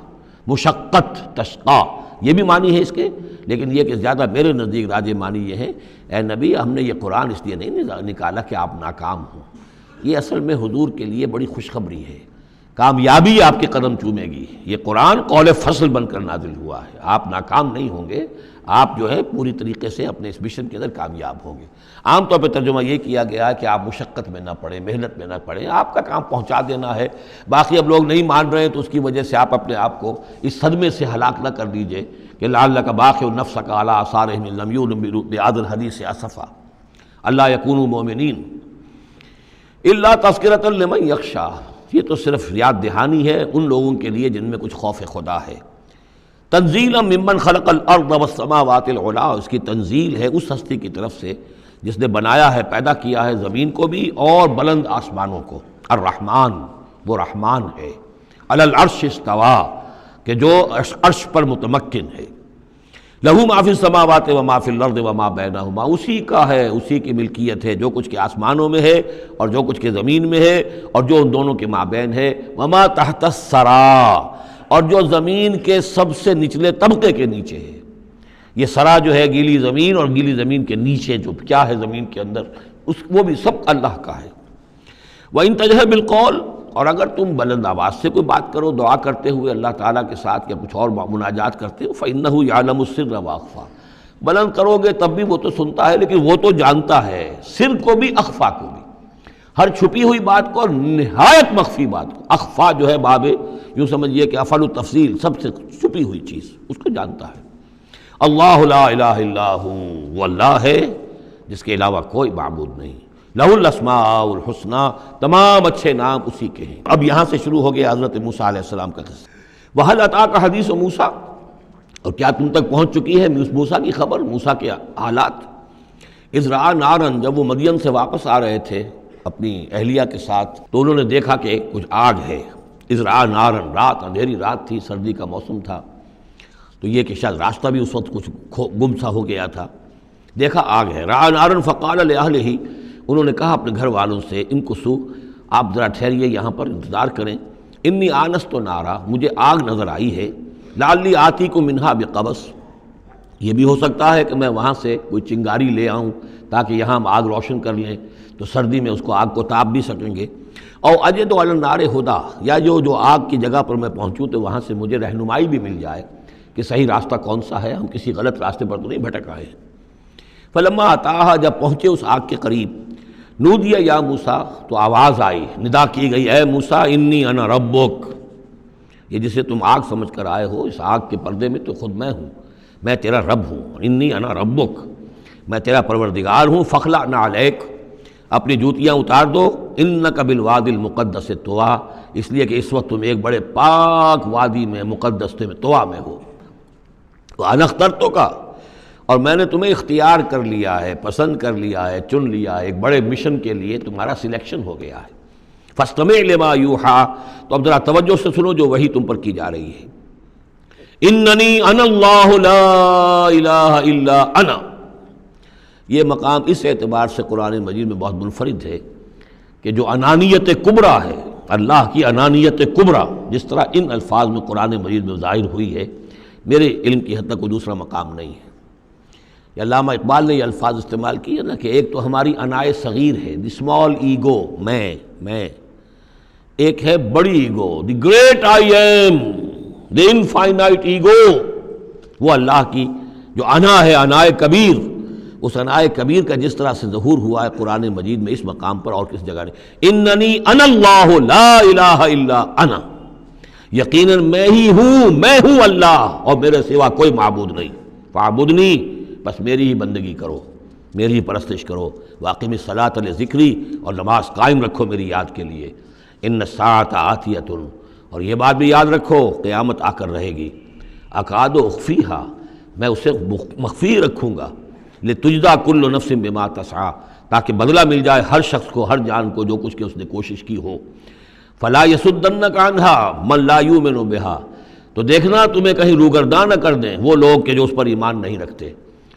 مشقت، تشقیٰ، یہ بھی معنی ہے اس کے، لیکن یہ کہ زیادہ میرے نزدیک راجح معنی یہ ہے، اے نبی ہم نے یہ قرآن اس لیے نہیں نکالا کہ آپ ناکام ہوں، یہ اصل میں حضور کے لیے بڑی خوشخبری ہے، کامیابی آپ کے قدم چومے گی۔ یہ قرآن قول فصل بن کر نازل ہوا ہے، آپ ناکام نہیں ہوں گے، آپ جو ہے پوری طریقے سے اپنے اس مشن کے اندر کامیاب ہوں گے۔ عام طور پہ ترجمہ یہ کیا گیا ہے کہ آپ مشقت میں نہ پڑیں، محنت میں نہ پڑیں، آپ کا کام پہنچا دینا ہے، باقی اب لوگ نہیں مان رہے ہیں تو اس کی وجہ سے آپ اپنے آپ کو اس صدمے سے ہلاک نہ کر دیجئے کہ لعلک باخع نفسک علی آثارہم ان لم یؤمنوا بہذا الحدیث اسفا الا یکونوا مؤمنین الا تذکرۃ لمن یخشی۔ یہ تو صرف یاد دہانی ہے ان لوگوں کے لیے جن میں کچھ خوف خدا ہے۔ تنزیلا ممن خلق الارض والسماوات العلی، اس کی تنزیل ہے اس ہستی کی طرف سے جس نے بنایا ہے، پیدا کیا ہے زمین کو بھی اور بلند آسمانوں کو۔ الرحمن، وہ رحمان ہے، علی العرش استویٰ، کہ جو عرش پر متمکن ہے۔ لہ ما فی السماوات و ما فی الارض و ما بینہما، اسی کا ہے، اسی کی ملکیت ہے جو کچھ کے آسمانوں میں ہے اور جو کچھ کے زمین میں ہے اور جو ان دونوں کے مابین ہے۔ وما تحت الثریٰ، اور جو زمین کے سب سے نچلے طبقے کے نیچے ہے۔ یہ سرا جو ہے گیلی زمین، اور گیلی زمین کے نیچے جو کیا ہے زمین کے اندر، وہ بھی سب اللہ کا ہے۔ وَإِن تَجْهَرْ بِالْقَوْلِ، اور اگر تم بلند آواز سے کوئی بات کرو دعا کرتے ہوئے اللہ تعالیٰ کے ساتھ یا کچھ اور مناجات کرتے ہو، فَإِنَّهُ يَعْلَمُ السِّرَّ وَأَخْفَى، بلند کرو گے تب بھی وہ تو سنتا ہے، لیکن وہ تو جانتا ہے سر کو بھی اخفا کو بھی، ہر چھپی ہوئی بات کو اور نہایت مخفی بات کو۔ اخفا جو ہے باب یوں سمجھیے کہ افعل التفصیل، سب سے چھپی ہوئی چیز اس کو جانتا ہے۔ اللہ لا الہ الا ہو، وہ اللہ ہے جس کے علاوہ کوئی معبود نہیں۔ لہ الاسماء الحسنی، تمام اچھے نام اسی کے ہیں۔ اب یہاں سے شروع ہو گیا حضرت موسیٰ علیہ السلام کا قصہ۔ وَهَلْ أَتَاكَ حَدِيثُ موسیٰ، اور کیا تم تک پہنچ چکی ہے موسیٰ کی خبر، موسیٰ کے حالات۔ اذ رأى نارا، جب وہ مدین سے واپس آ رہے تھے اپنی اہلیہ کے ساتھ تو انہوں نے دیکھا کہ کچھ آگ ہے۔ اذ رأى نارا، رات، اندھیری رات تھی، سردی کا موسم تھا، تو یہ کہ شاید راستہ بھی اس وقت کچھ گم سا ہو گیا تھا۔ دیکھا آگ ہے۔ رأى نارا فقال لأہلہ، انہوں نے کہا اپنے گھر والوں سے، امکثوا، آپ ذرا ٹھہریے یہاں پر انتظار کریں، انی آنست نارا، مجھے آگ نظر آئی ہے، لعلی آتیکم منہا بقبس، یہ بھی ہو سکتا ہے کہ میں وہاں سے کوئی چنگاری لے آؤں تاکہ یہاں ہم آگ روشن کر لیں تو سردی میں اس کو آگ کو تاپ بھی سکیں گے۔ او اجد علی النار ہدی، یا جو آگ کی جگہ پر میں پہنچوں تو وہاں سے مجھے رہنمائی بھی مل جائے کہ صحیح راستہ کون سا ہے، ہم کسی غلط راستے پر تو نہیں بھٹک آئے۔ فلما اتاہا، جب پہنچے اس آگ کے قریب، نودی یا موسیٰ، تو آواز آئی، ندا کی گئی، اے موسیٰ انی انا ربک، یہ جسے تم آگ سمجھ کر آئے ہو، اس آگ کے پردے میں تو خود میں ہوں، میں تیرا رب ہوں، انی انا ربک، میں تیرا پروردگار ہوں، فخلع نعلیک، اپنی جوتیاں اتار دو، انک بالوادی المقدس طویٰ، اس لیے کہ اس وقت تم ایک بڑے پاک وادی میں، مقدس میں، طویٰ میں ہو۔ وانا اخترتک، اور میں نے تمہیں اختیار کر لیا ہے، پسند کر لیا ہے، چن لیا ہے، ایک بڑے مشن کے لیے تمہارا سلیکشن ہو گیا ہے۔ فاستمع لما یوحیٰ، تو اب ذرا توجہ سے سنو جو وحی تم پر کی جا رہی ہے۔ اننی انا اللہ لا الہ الا انا، یہ مقام اس اعتبار سے قرآن مجید میں بہت منفرد ہے کہ جو انانیت کبریٰ ہے، اللہ کی انانیت کبریٰ جس طرح ان الفاظ میں قرآن مجید میں ظاہر ہوئی ہے، میرے علم کی حد تک کوئی دوسرا مقام نہیں ہے۔ علامہ اقبال نے یہ الفاظ استعمال کیے نا کہ ایک تو ہماری انائے صغیر ہے، دی اسمال ایگو، میں، ایک ہے بڑی ego, the great I am, the infinite ego, وہ اللہ کی جو انا ہے، انائے کبیر، اس انائے کبیر کا جس طرح سے ظہور ہوا ہے قرآن مجید میں اس مقام پر اور کس جگہ نہیں۔ اننی انا اللہ لا الہ الا انا، یقیناً میں ہی ہوں، میں ہوں اللہ اور میرے سوا کوئی معبود نہیں، فاعبدنی، بس میری ہی بندگی کرو، میری ہی پرستش کرو، واقم الصلاۃ لذکری، اور نماز قائم رکھو میری یاد کے لیے، ان الساعۃ آتیۃ، اور یہ بات بھی یاد رکھو قیامت آ کر رہے گی، اکاد اخفیہا، میں اسے مخفی رکھوں گا، لتجزی کل نفس بما تسعی، تاکہ بدلہ مل جائے ہر شخص کو، ہر جان کو جو کچھ کہ اس نے کوشش کی ہو۔ فلا یصدنک عنہا من لا یؤمن بہا، تو دیکھنا تمہیں کہیں روگردان نہ کر دیں وہ لوگ کہ جو اس پر ایمان نہیں رکھتے،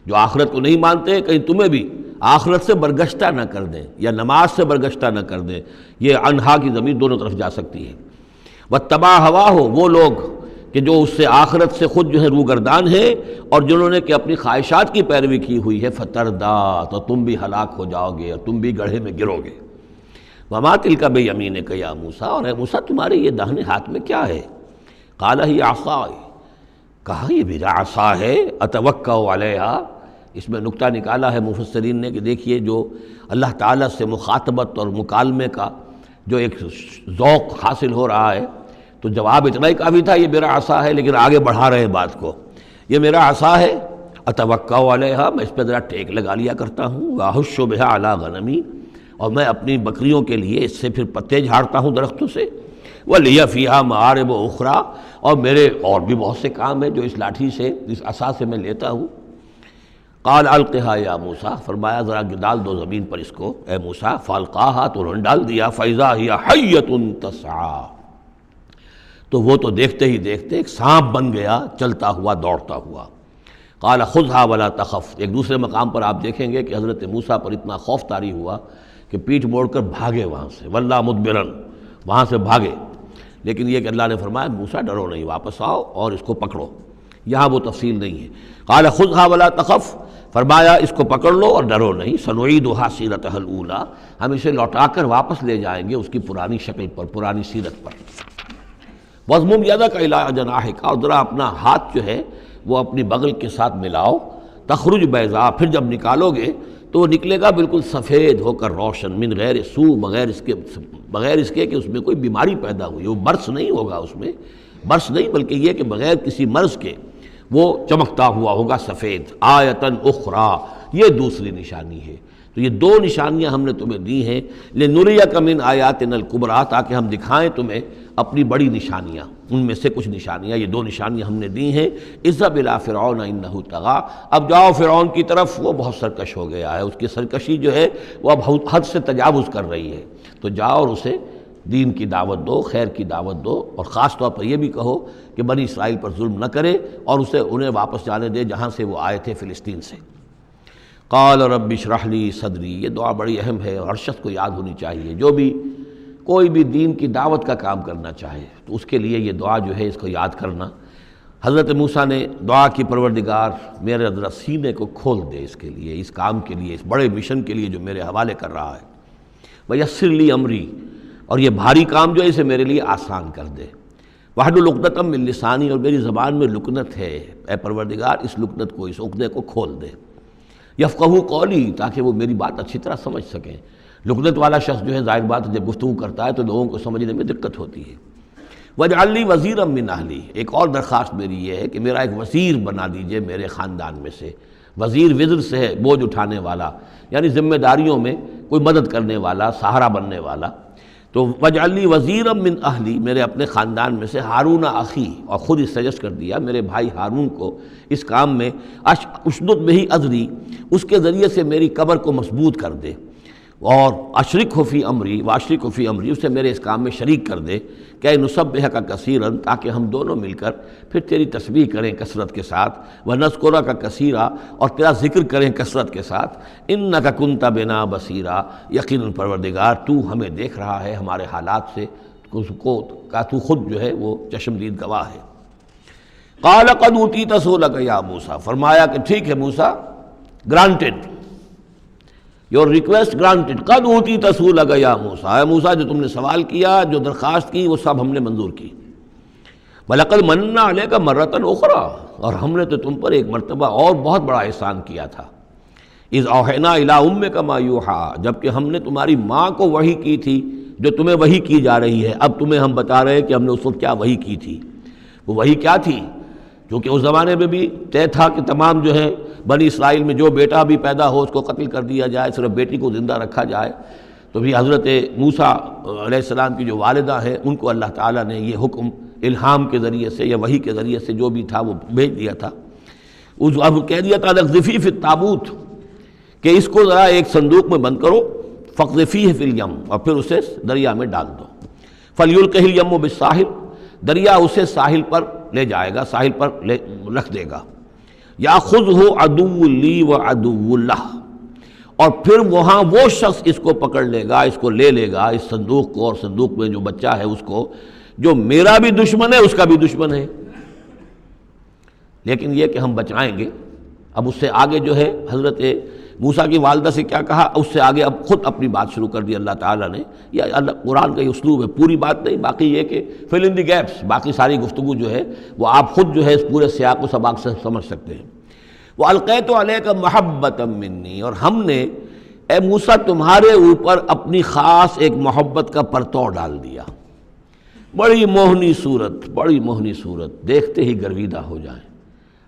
جو آخرت کو نہیں مانتے، کہیں تمہیں بھی آخرت سے برگشتہ نہ کر دیں یا نماز سے برگشتہ نہ کر دیں۔ یہ عنہا کی ضمیر دونوں طرف جا سکتی ہے۔ واتبع ہواہ، وہ لوگ کہ جو اس سے آخرت سے خود جو ہے روگردان ہے اور جنہوں نے کہ اپنی خواہشات کی پیروی کی ہوئی ہے، فتردا، تو تم بھی ہلاک ہو جاؤ گے اور تم بھی گڑھے میں گرو گے۔ وما تلک بیمینک یا موسیٰ، اور اے موسیٰ تمہارے یہ داہنے ہاتھ میں کیا ہے؟ قال ہی عصائی، کہا یہ میرا عصا ہے، اتوکا علیہا۔ اس میں نکتہ نکالا ہے مفسرین نے کہ دیکھیے جو اللہ تعالیٰ سے مخاطبت اور مکالمے کا جو ایک ذوق حاصل ہو رہا ہے، تو جواب اتنا ہی کافی تھا یہ میرا عصا ہے، لیکن آگے بڑھا رہے بات کو، یہ میرا عصا ہے، اتوکا علیہا، میں اس پہ ذرا ٹیک لگا لیا کرتا ہوں، واحش بہا علی غنمی، اور میں اپنی بکریوں کے لیے اس سے پھر پتے جھاڑتا ہوں درختوں سے، وَلِيَ فِيهَا مَآرِبُ أُخْرَىٰ، اور میرے اور بھی بہت سے کام ہیں جو اس لاٹھی سے، اس عصا سے میں لیتا ہوں۔ قال القها یا موسیٰ، فرمایا ذرا ڈال دو زمین پر اس کو اے موسیٰ، فالقاها، تو انہوں نے ڈال دیا، فَإِذَا هِيَ حَيَّةٌ تَسْعَىٰ، تو وہ تو دیکھتے ہی دیکھتے ایک سانپ بن گیا، چلتا ہوا دوڑتا ہوا۔ قال خذها ولا تخف، ایک دوسرے مقام پر آپ دیکھیں گے کہ حضرت موسیٰ پر اتنا خوف طاری ہوا کہ پیٹھ موڑ کر بھاگے وہاں سے، وَلَّا مُدْبِرًا، وہاں سے بھاگے، لیکن یہ کہ اللہ نے فرمایا موسیٰ ڈرو نہیں، واپس آؤ اور اس کو پکڑو، یہاں وہ تفصیل نہیں ہے۔ قال خذها ولا تخف، فرمایا اس کو پکڑ لو اور ڈرو نہیں، سنعیدها سیرتها الاولیٰ، ہم اسے لوٹا کر واپس لے جائیں گے اس کی پرانی شکل پر، پرانی سیرت پر۔ وَاضْمُمْ يَدَكَ إِلَىٰ جَنَاحِكَ، اور ذرا اپنا ہاتھ جو ہے وہ اپنی بغل کے ساتھ ملاؤ، تخرج بیضاء، پھر جب نکالو گے تو وہ نکلے گا بالکل سفید ہو کر روشن، من غیر سو، بغیر اس کے کہ اس میں کوئی بیماری پیدا ہوئی، وہ برس نہیں ہوگا، اس میں برس نہیں بلکہ یہ کہ بغیر کسی مرض کے وہ چمکتا ہوا ہوگا سفید۔ آیتن اخری، یہ دوسری نشانی ہے۔ تو یہ دو نشانیاں ہم نے تمہیں دی ہیں، لنریک من آیاتنا الکبریٰ، تاکہ ہم دکھائیں تمہیں اپنی بڑی نشانیاں، ان میں سے کچھ نشانیاں، یہ دو نشانیاں ہم نے دی ہیں۔ اذهب الی فرعون انہ طغیٰ، اب جاؤ فرعون کی طرف، وہ بہت سرکش ہو گیا ہے، اس کی سرکشی جو ہے وہ اب حد سے تجاوز کر رہی ہے، تو جاؤ اور اسے دین کی دعوت دو، خیر کی دعوت دو، اور خاص طور پر یہ بھی کہو کہ بنی اسرائیل پر ظلم نہ کرے، اور انہیں واپس جانے دے جہاں سے وہ آئے تھے، فلسطین سے۔ قال رب اشرح لی صدری، یہ دعا بڑی اہم ہے اور ہر شخص کو یاد ہونی چاہیے، جو بھی کوئی بھی دین کی دعوت کا کام کرنا چاہے تو اس کے لیے یہ دعا جو ہے اس کو یاد کرنا۔ حضرت موسیٰ نے دعا کی، پروردگار میرے ذرا سینے کو کھول دے اس کے لیے، اس کام کے لیے، اس بڑے مشن کے لیے جو میرے حوالے کر رہا ہے۔ وَيَسِّرْ لِي أَمْرِي، اور یہ بھاری کام جو ہے اسے میرے لیے آسان کر دے۔ وَاحْلُلْ عُقْدَةً مِّن لِّسَانِي، اور میری زبان میں لکنت ہے، اے پروردگار اس لکنت کو، اس عقدے کو کھول دے۔ یفقہوا قولی، تاکہ وہ میری بات اچھی طرح سمجھ سکیں۔ لکنت والا شخص جو ہے ظاہر بات جب گفتگو کرتا ہے تو لوگوں کو سمجھنے میں دقت ہوتی ہے۔ وَاجْعَلْ لِي وَزِيرًا مِّنْ أَهْلِي، ایک اور درخواست میری یہ ہے کہ میرا ایک وزیر بنا دیجئے میرے خاندان میں سے۔ وزیر وزر سے ہے بوجھ اٹھانے والا، یعنی ذمہ داریوں میں کوئی مدد کرنے والا، سہارا بننے والا۔ تو وَاجْعَلْ لِي وَزِيرًا مِّنْ أَهْلِي، میرے اپنے خاندان میں سے، ہارون اخی، اور خود اس سجسٹ کر دیا میرے بھائی ہارون کو اس کام میں، اشدد بہ اذری، اس کے ذریعے سے میری کمر کو مضبوط کر دے، اور اشرکہ فی امری، واشرکہ فی امری، اسے میرے اس کام میں شریک کر دے، کہ نسبحک کثیرا، تاکہ ہم دونوں مل کر پھر تیری تسبیح کریں کثرت کے ساتھ، ونذکرک کثیرا، اور تیرا ذکر کریں کثرت کے ساتھ، انک کنت بنا بصیرا، یقیناً پروردگار تو ہمیں دیکھ رہا ہے ہمارے حالات سے، تو خود جو ہے وہ چشمدید گواہ ہے۔ قال قد اوتیت سؤلک یا موسیٰ، فرمایا کہ ٹھیک ہے موسیٰ، گرانٹڈ، یور ریکویسٹ گرانٹڈ، قد اوتیت سؤلک یا موسیٰ، اے موسیٰ جو تم نے سوال کیا، جو درخواست کی، وہ سب ہم نے منظور کی۔ وَلَقَدْ مَنَّا عَلَيْكَ مَرَّةً أُخْرَىٰ، اور ہم نے تو تم پر ایک مرتبہ اور بہت بڑا احسان کیا تھا۔ اِذْ أَوْحَيْنَا إِلَىٰ أُمِّكَ مَا يُوحَىٰ، جبکہ ہم نے تمہاری ماں کو وحی کی تھی جو تمہیں وحی کی جا رہی ہے۔ اب تمہیں ہم بتا رہے ہیں کہ ہم نے اس وقت کیا وحی کی تھی۔ وہ وحی کیا تھی؟ کیونکہ اس زمانے میں بھی طے تھا کہ تمام جو ہے بنی اسرائیل میں جو بیٹا بھی پیدا ہو اس کو قتل کر دیا جائے، صرف بیٹی کو زندہ رکھا جائے۔ تو بھی حضرت موسیٰ علیہ السلام کی جو والدہ ہیں ان کو اللہ تعالیٰ نے یہ حکم الہام کے ذریعے سے یا وحی کے ذریعے سے جو بھی تھا وہ بھیج دیا تھا۔ اب کہہ دیا تھا اقذفیہ فی التابوت، کہ اس کو ذرا ایک صندوق میں بند کرو، فاقذفیہ فی الیم، اور پھر اسے دریا میں ڈال دو۔ فلیلقہ الیم بالساحل، دریا اسے ساحل پر لے جائے گا، ساحل پر رکھ دے گا۔ یاخذہ عدو لی و عدو لہ، اور پھر وہاں وہ شخص اس کو پکڑ لے گا، اس کو لے لے گا، اس صندوق کو، اور صندوق میں جو بچہ ہے اس کو، جو میرا بھی دشمن ہے اس کا بھی دشمن ہے۔ لیکن یہ کہ ہم بچائیں گے۔ اب اس سے آگے جو ہے حضرت موسیٰ کی والدہ سے کیا کہا، اس سے آگے اب خود اپنی بات شروع کر دی اللہ تعالیٰ نے. یہ اللہ قرآن کا یہ اسلوب ہے، پوری بات نہیں، باقی یہ کہ فل ان دی گیپس، باقی ساری گفتگو جو ہے وہ آپ خود جو ہے اس پورے سیاق و سباق سے سمجھ سکتے ہیں. وَأَلْقَيْتُ عَلَيْكَ مَحَبَّةً مِّنِّي، اور ہم نے اے موسیٰ تمہارے اوپر اپنی خاص ایک محبت کا پرتو ڈال دیا. بڑی موہنی صورت، بڑی موہنی صورت، دیکھتے ہی گرویدہ ہو جائیں.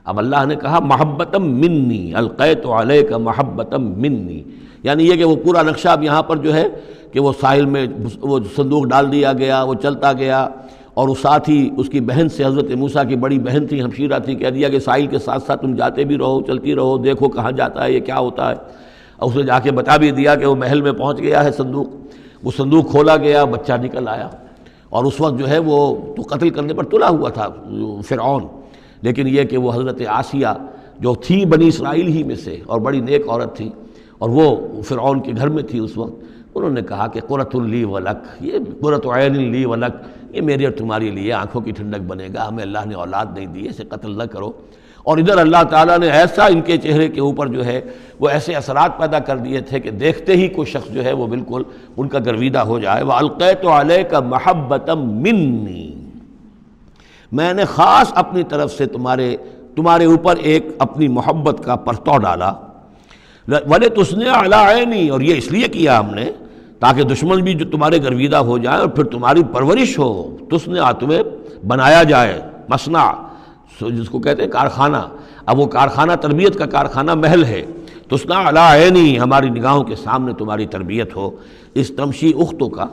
اب اللہ نے کہا محبتم منی، القیت علیک محبتم منی، یعنی یہ کہ وہ پورا نقشہ اب یہاں پر جو ہے کہ وہ ساحل میں وہ صندوق ڈال دیا گیا، وہ چلتا گیا، اور اس ساتھ ہی اس کی بہن سے، حضرت موسیٰ کی بڑی بہن تھی، ہمشیرہ تھی، کہہ دیا کہ ساحل کے ساتھ ساتھ تم جاتے بھی رہو، چلتی رہو، دیکھو کہاں جاتا ہے، یہ کیا ہوتا ہے. اور اس نے جا کے بتا بھی دیا کہ وہ محل میں پہنچ گیا ہے صندوق. وہ صندوق کھولا گیا، بچہ نکل آیا، اور اس وقت جو ہے وہ تو قتل کرنے پر تلا ہوا تھا فرعون، لیکن یہ کہ وہ حضرت آسیہ جو تھی بنی اسرائیل ہی میں سے اور بڑی نیک عورت تھی، اور وہ فرعون کے گھر میں تھی اس وقت، انہوں نے کہا کہ قرۃ لی ولک، یہ قرۃ عین لی ولک، یہ میری اور تمہاری لیے آنکھوں کی ٹھنڈک بنے گا، ہمیں اللہ نے اولاد نہیں دی، اسے قتل نہ کرو. اور ادھر اللہ تعالیٰ نے ایسا ان کے چہرے کے اوپر جو ہے وہ ایسے اثرات پیدا کر دیے تھے کہ دیکھتے ہی کوئی شخص جو ہے وہ بالکل ان کا گرویدہ ہو جائے. وَأَلْقَيْتُ عَلَيْكَ مَحَبَّةً مِّنِّي، میں نے خاص اپنی طرف سے تمہارے اوپر ایک اپنی محبت کا پرتو ڈالا. وَلِتُصْنِعَ عَلَىٰ عَيْنِي، اور یہ اس لیے کیا ہم نے تاکہ دشمن بھی جو تمہارے گرویدہ ہو جائیں اور پھر تمہاری پرورش ہو. تُصْنِعَ، تمہیں بنایا جائے، مصنع جس کو کہتے ہیں کارخانہ. اب وہ کارخانہ تربیت کا کارخانہ محل ہے. تُصْنَعَ عَلَىٰ عَيْنِي، ہماری نگاہوں کے سامنے تمہاری تربیت ہو. اس تمشی اختوں کا،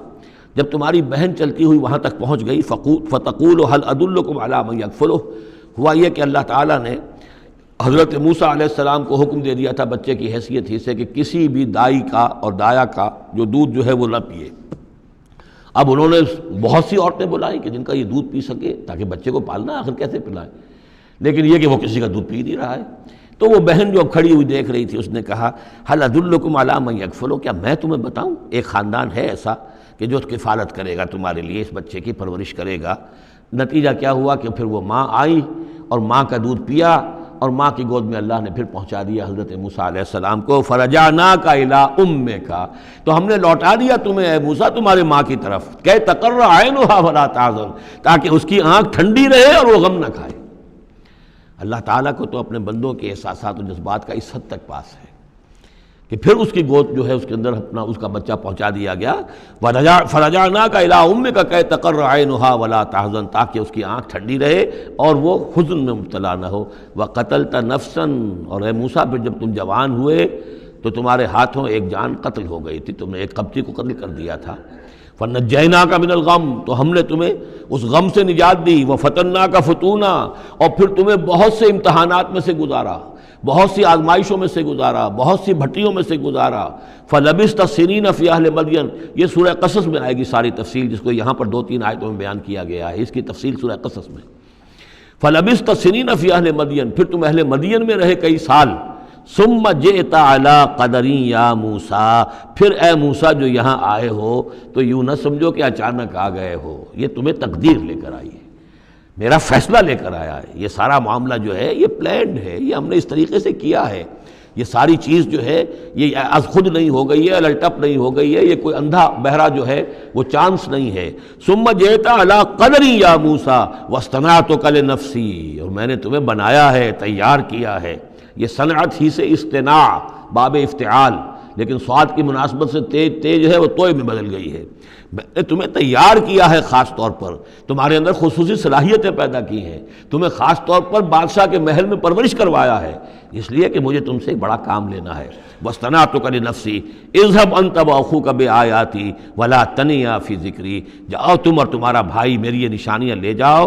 جب تمہاری بہن چلتی ہوئی وہاں تک پہنچ گئی، فَتَقُولُ هَلْ أَدُلُّكُمْ عَلَىٰ مَن يَكْفُلُهُ، ہوا یہ کہ اللہ تعالیٰ نے حضرت موسیٰ علیہ السلام کو حکم دے دیا تھا بچے کی حیثیت ہی سے کہ کسی بھی دائی کا اور دایا کا جو دودھ جو ہے وہ نہ پیے. اب انہوں نے بہت سی عورتیں بلائیں کہ جن کا یہ دودھ پی سکے، تاکہ بچے کو پالنا آخر کیسے پلائیں، لیکن یہ کہ وہ کسی کا دودھ پی نہیں رہا ہے. تو وہ بہن جو اب کھڑی ہوئی دیکھ رہی تھی، اس نے کہا هَلْ أَدُلُّكُمْ عَلَىٰ مَن يَكْفُلُهُ، کیا میں تمہیں بتاؤں، ایک خاندان ہے ایسا کہ جو کفالت کرے گا تمہارے لیے، اس بچے کی پرورش کرے گا. نتیجہ کیا ہوا کہ پھر وہ ماں آئی اور ماں کا دودھ پیا، اور ماں کی گود میں اللہ نے پھر پہنچا دیا حضرت موسیٰ علیہ السلام کو. فَرَجَعْنَاكَ إِلَىٰ أُمِّكَ، تو ہم نے لوٹا دیا تمہیں اے موسیٰ تمہارے ماں کی طرف، کہ تَقَرَّ عَيْنُهَا وَلَا تَحْزَنَ، تاکہ اس کی آنکھ ٹھنڈی رہے اور وہ غم نہ کھائے. اللہ تعالیٰ کو تو اپنے بندوں کے احساسات و جذبات کا اس حد تک پاس ہے کہ پھر اس کی گود جو ہے اس کے اندر اپنا اس کا بچہ پہنچا دیا گیا. فَرَجَعْنَاكَ إِلَىٰ أُمِّكَ كَيْ تَقَرَّ عَيْنُهَا وَلَا تَحْزَنَ، تاکہ اس کی آنکھ ٹھنڈی رہے اور وہ حزن میں مبتلا نہ ہو. وَقَتَلْتَ نَفْسًا، اور اے موسیٰ پھر جب تم جوان ہوئے تو تمہارے ہاتھوں ایک جان قتل ہو گئی تھی، تم نے ایک قبطی کو قتل کر دیا تھا. فَنَجَّيْنَاكَ مِنَ الْغَمِّ، تو ہم نے تمہیں اس غم سے نجات دی. وَفَتَنَّاكَ فُتُونًا، اور پھر تمہیں بہت سے امتحانات میں سے گزارا، بہت سی آزمائشوں میں سے گزارا، بہت سی بھٹیوں میں سے گزارا. فَلَبِثْتَ سِنِينَ فِي أَهْلِ مَدْيَنَ، یہ سورہ قصص میں آئے گی ساری تفصیل، جس کو یہاں پر 2-3 آیتوں میں بیان کیا گیا ہے، اس کی تفصیل سورہ قصص میں. فَلَبِثْتَ سِنِينَ فِي أَهْلِ مَدْيَنَ، پھر تم اہل مدین میں رہے کئی سال. ثُمَّ جِئْتَ عَلَىٰ قَدَرٍ يَا موسیٰ، پھر اے موسیٰ جو یہاں آئے ہو تو یوں نہ سمجھو کہ اچانک آ گئے ہو، یہ تمہیں تقدیر لے کر آئی ہے، میرا فیصلہ لے کر آیا ہے. یہ سارا معاملہ جو ہے یہ پلانڈ ہے، یہ ہم نے اس طریقے سے کیا ہے. یہ ساری چیز جو ہے یہ از خود نہیں ہو گئی ہے، الٹپ نہیں ہو گئی ہے، یہ کوئی اندھا بہرا جو ہے وہ چانس نہیں ہے. ثُمَّ جِئْتَ عَلَىٰ قَدَرٍ يَا موسیٰ وَاصْطَنَعْتُكَ لِنَفْسِي، اور میں نے تمہیں بنایا ہے، تیار کیا ہے. یہ صنعت ہی سے اصطناع، باب افتعال، لیکن صاد کی مناسبت سے تیج ہے وہ توئے میں بدل گئی ہے. میں نے تمہیں تیار کیا ہے، خاص طور پر تمہارے اندر خصوصی صلاحیتیں پیدا کی ہیں، تمہیں خاص طور پر بادشاہ کے محل میں پرورش کروایا ہے، اس لیے کہ مجھے تم سے ایک بڑا کام لینا ہے. وَاصْطَنَعْتُكَ لِنَفْسِي اذْهَبْ أَنْتَ وَأَخُوكَ بِآيَاتِي وَلَا تَنِيَا فِي ذِكْرِي، جاؤ تم اور تمہارا بھائی میری یہ نشانیاں لے جاؤ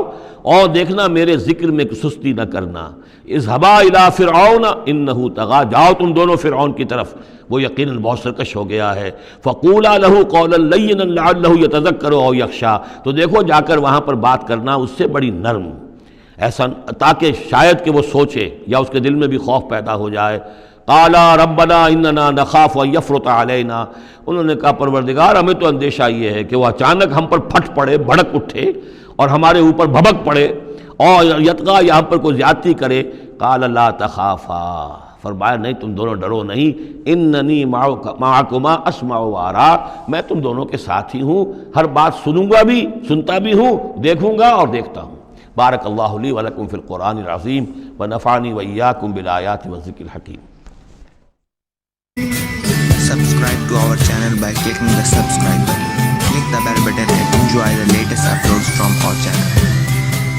اور دیکھنا میرے ذکر میں سستی نہ کرنا. اذهبا إلى فرعون إنه طغى، جاؤ تم دونوں فرعون کی طرف، وہ یقیناً بہت سرکش ہو گیا ہے. فَقُولَا لَهُ قَوْلًا لَيِّنًا لَعَلَّهُ يَتَذَكَّرُ أَوْ يَخْشَىٰ، تو دیکھو جا کر وہاں پر بات کرنا اس سے بڑی نرم، ایسا تاکہ شاید کہ وہ سوچے یا اس کے دل میں بھی خوف پیدا ہو جائے. قَالَا رَبَّنَا إِنَّنَا نَخَافُ أَن يَفْرُطَ عَلَيْنَا، انہوں نے کہا پروردگار ہمیں تو اندیشہ یہ ہے کہ وہ اچانک ہم پر پھٹ پڑے، بھڑک اٹھے اور ہمارے اوپر بھبک پڑے، اور یطغیٰ یہاں پر کوئی زیادتی کرے. قَالَ لَا تَخَافَا فرمایا نہیں تم دونوں ڈرو نہیں، اننی معکما اسمع و ارا، میں تم دونوں کے ساتھ ہی ہوں، ہر بات سنوں گا بھی، سنتا بھی ہوں، دیکھوں گا اور دیکھتا ہوں۔ بارک اللہ لی ولکم فی القرآن العظیم ونفعنی وإیاکم بالآیات والذکر الحکیم۔ Subscribe to our channel by clicking the subscribe button. Click the bell button and enjoy the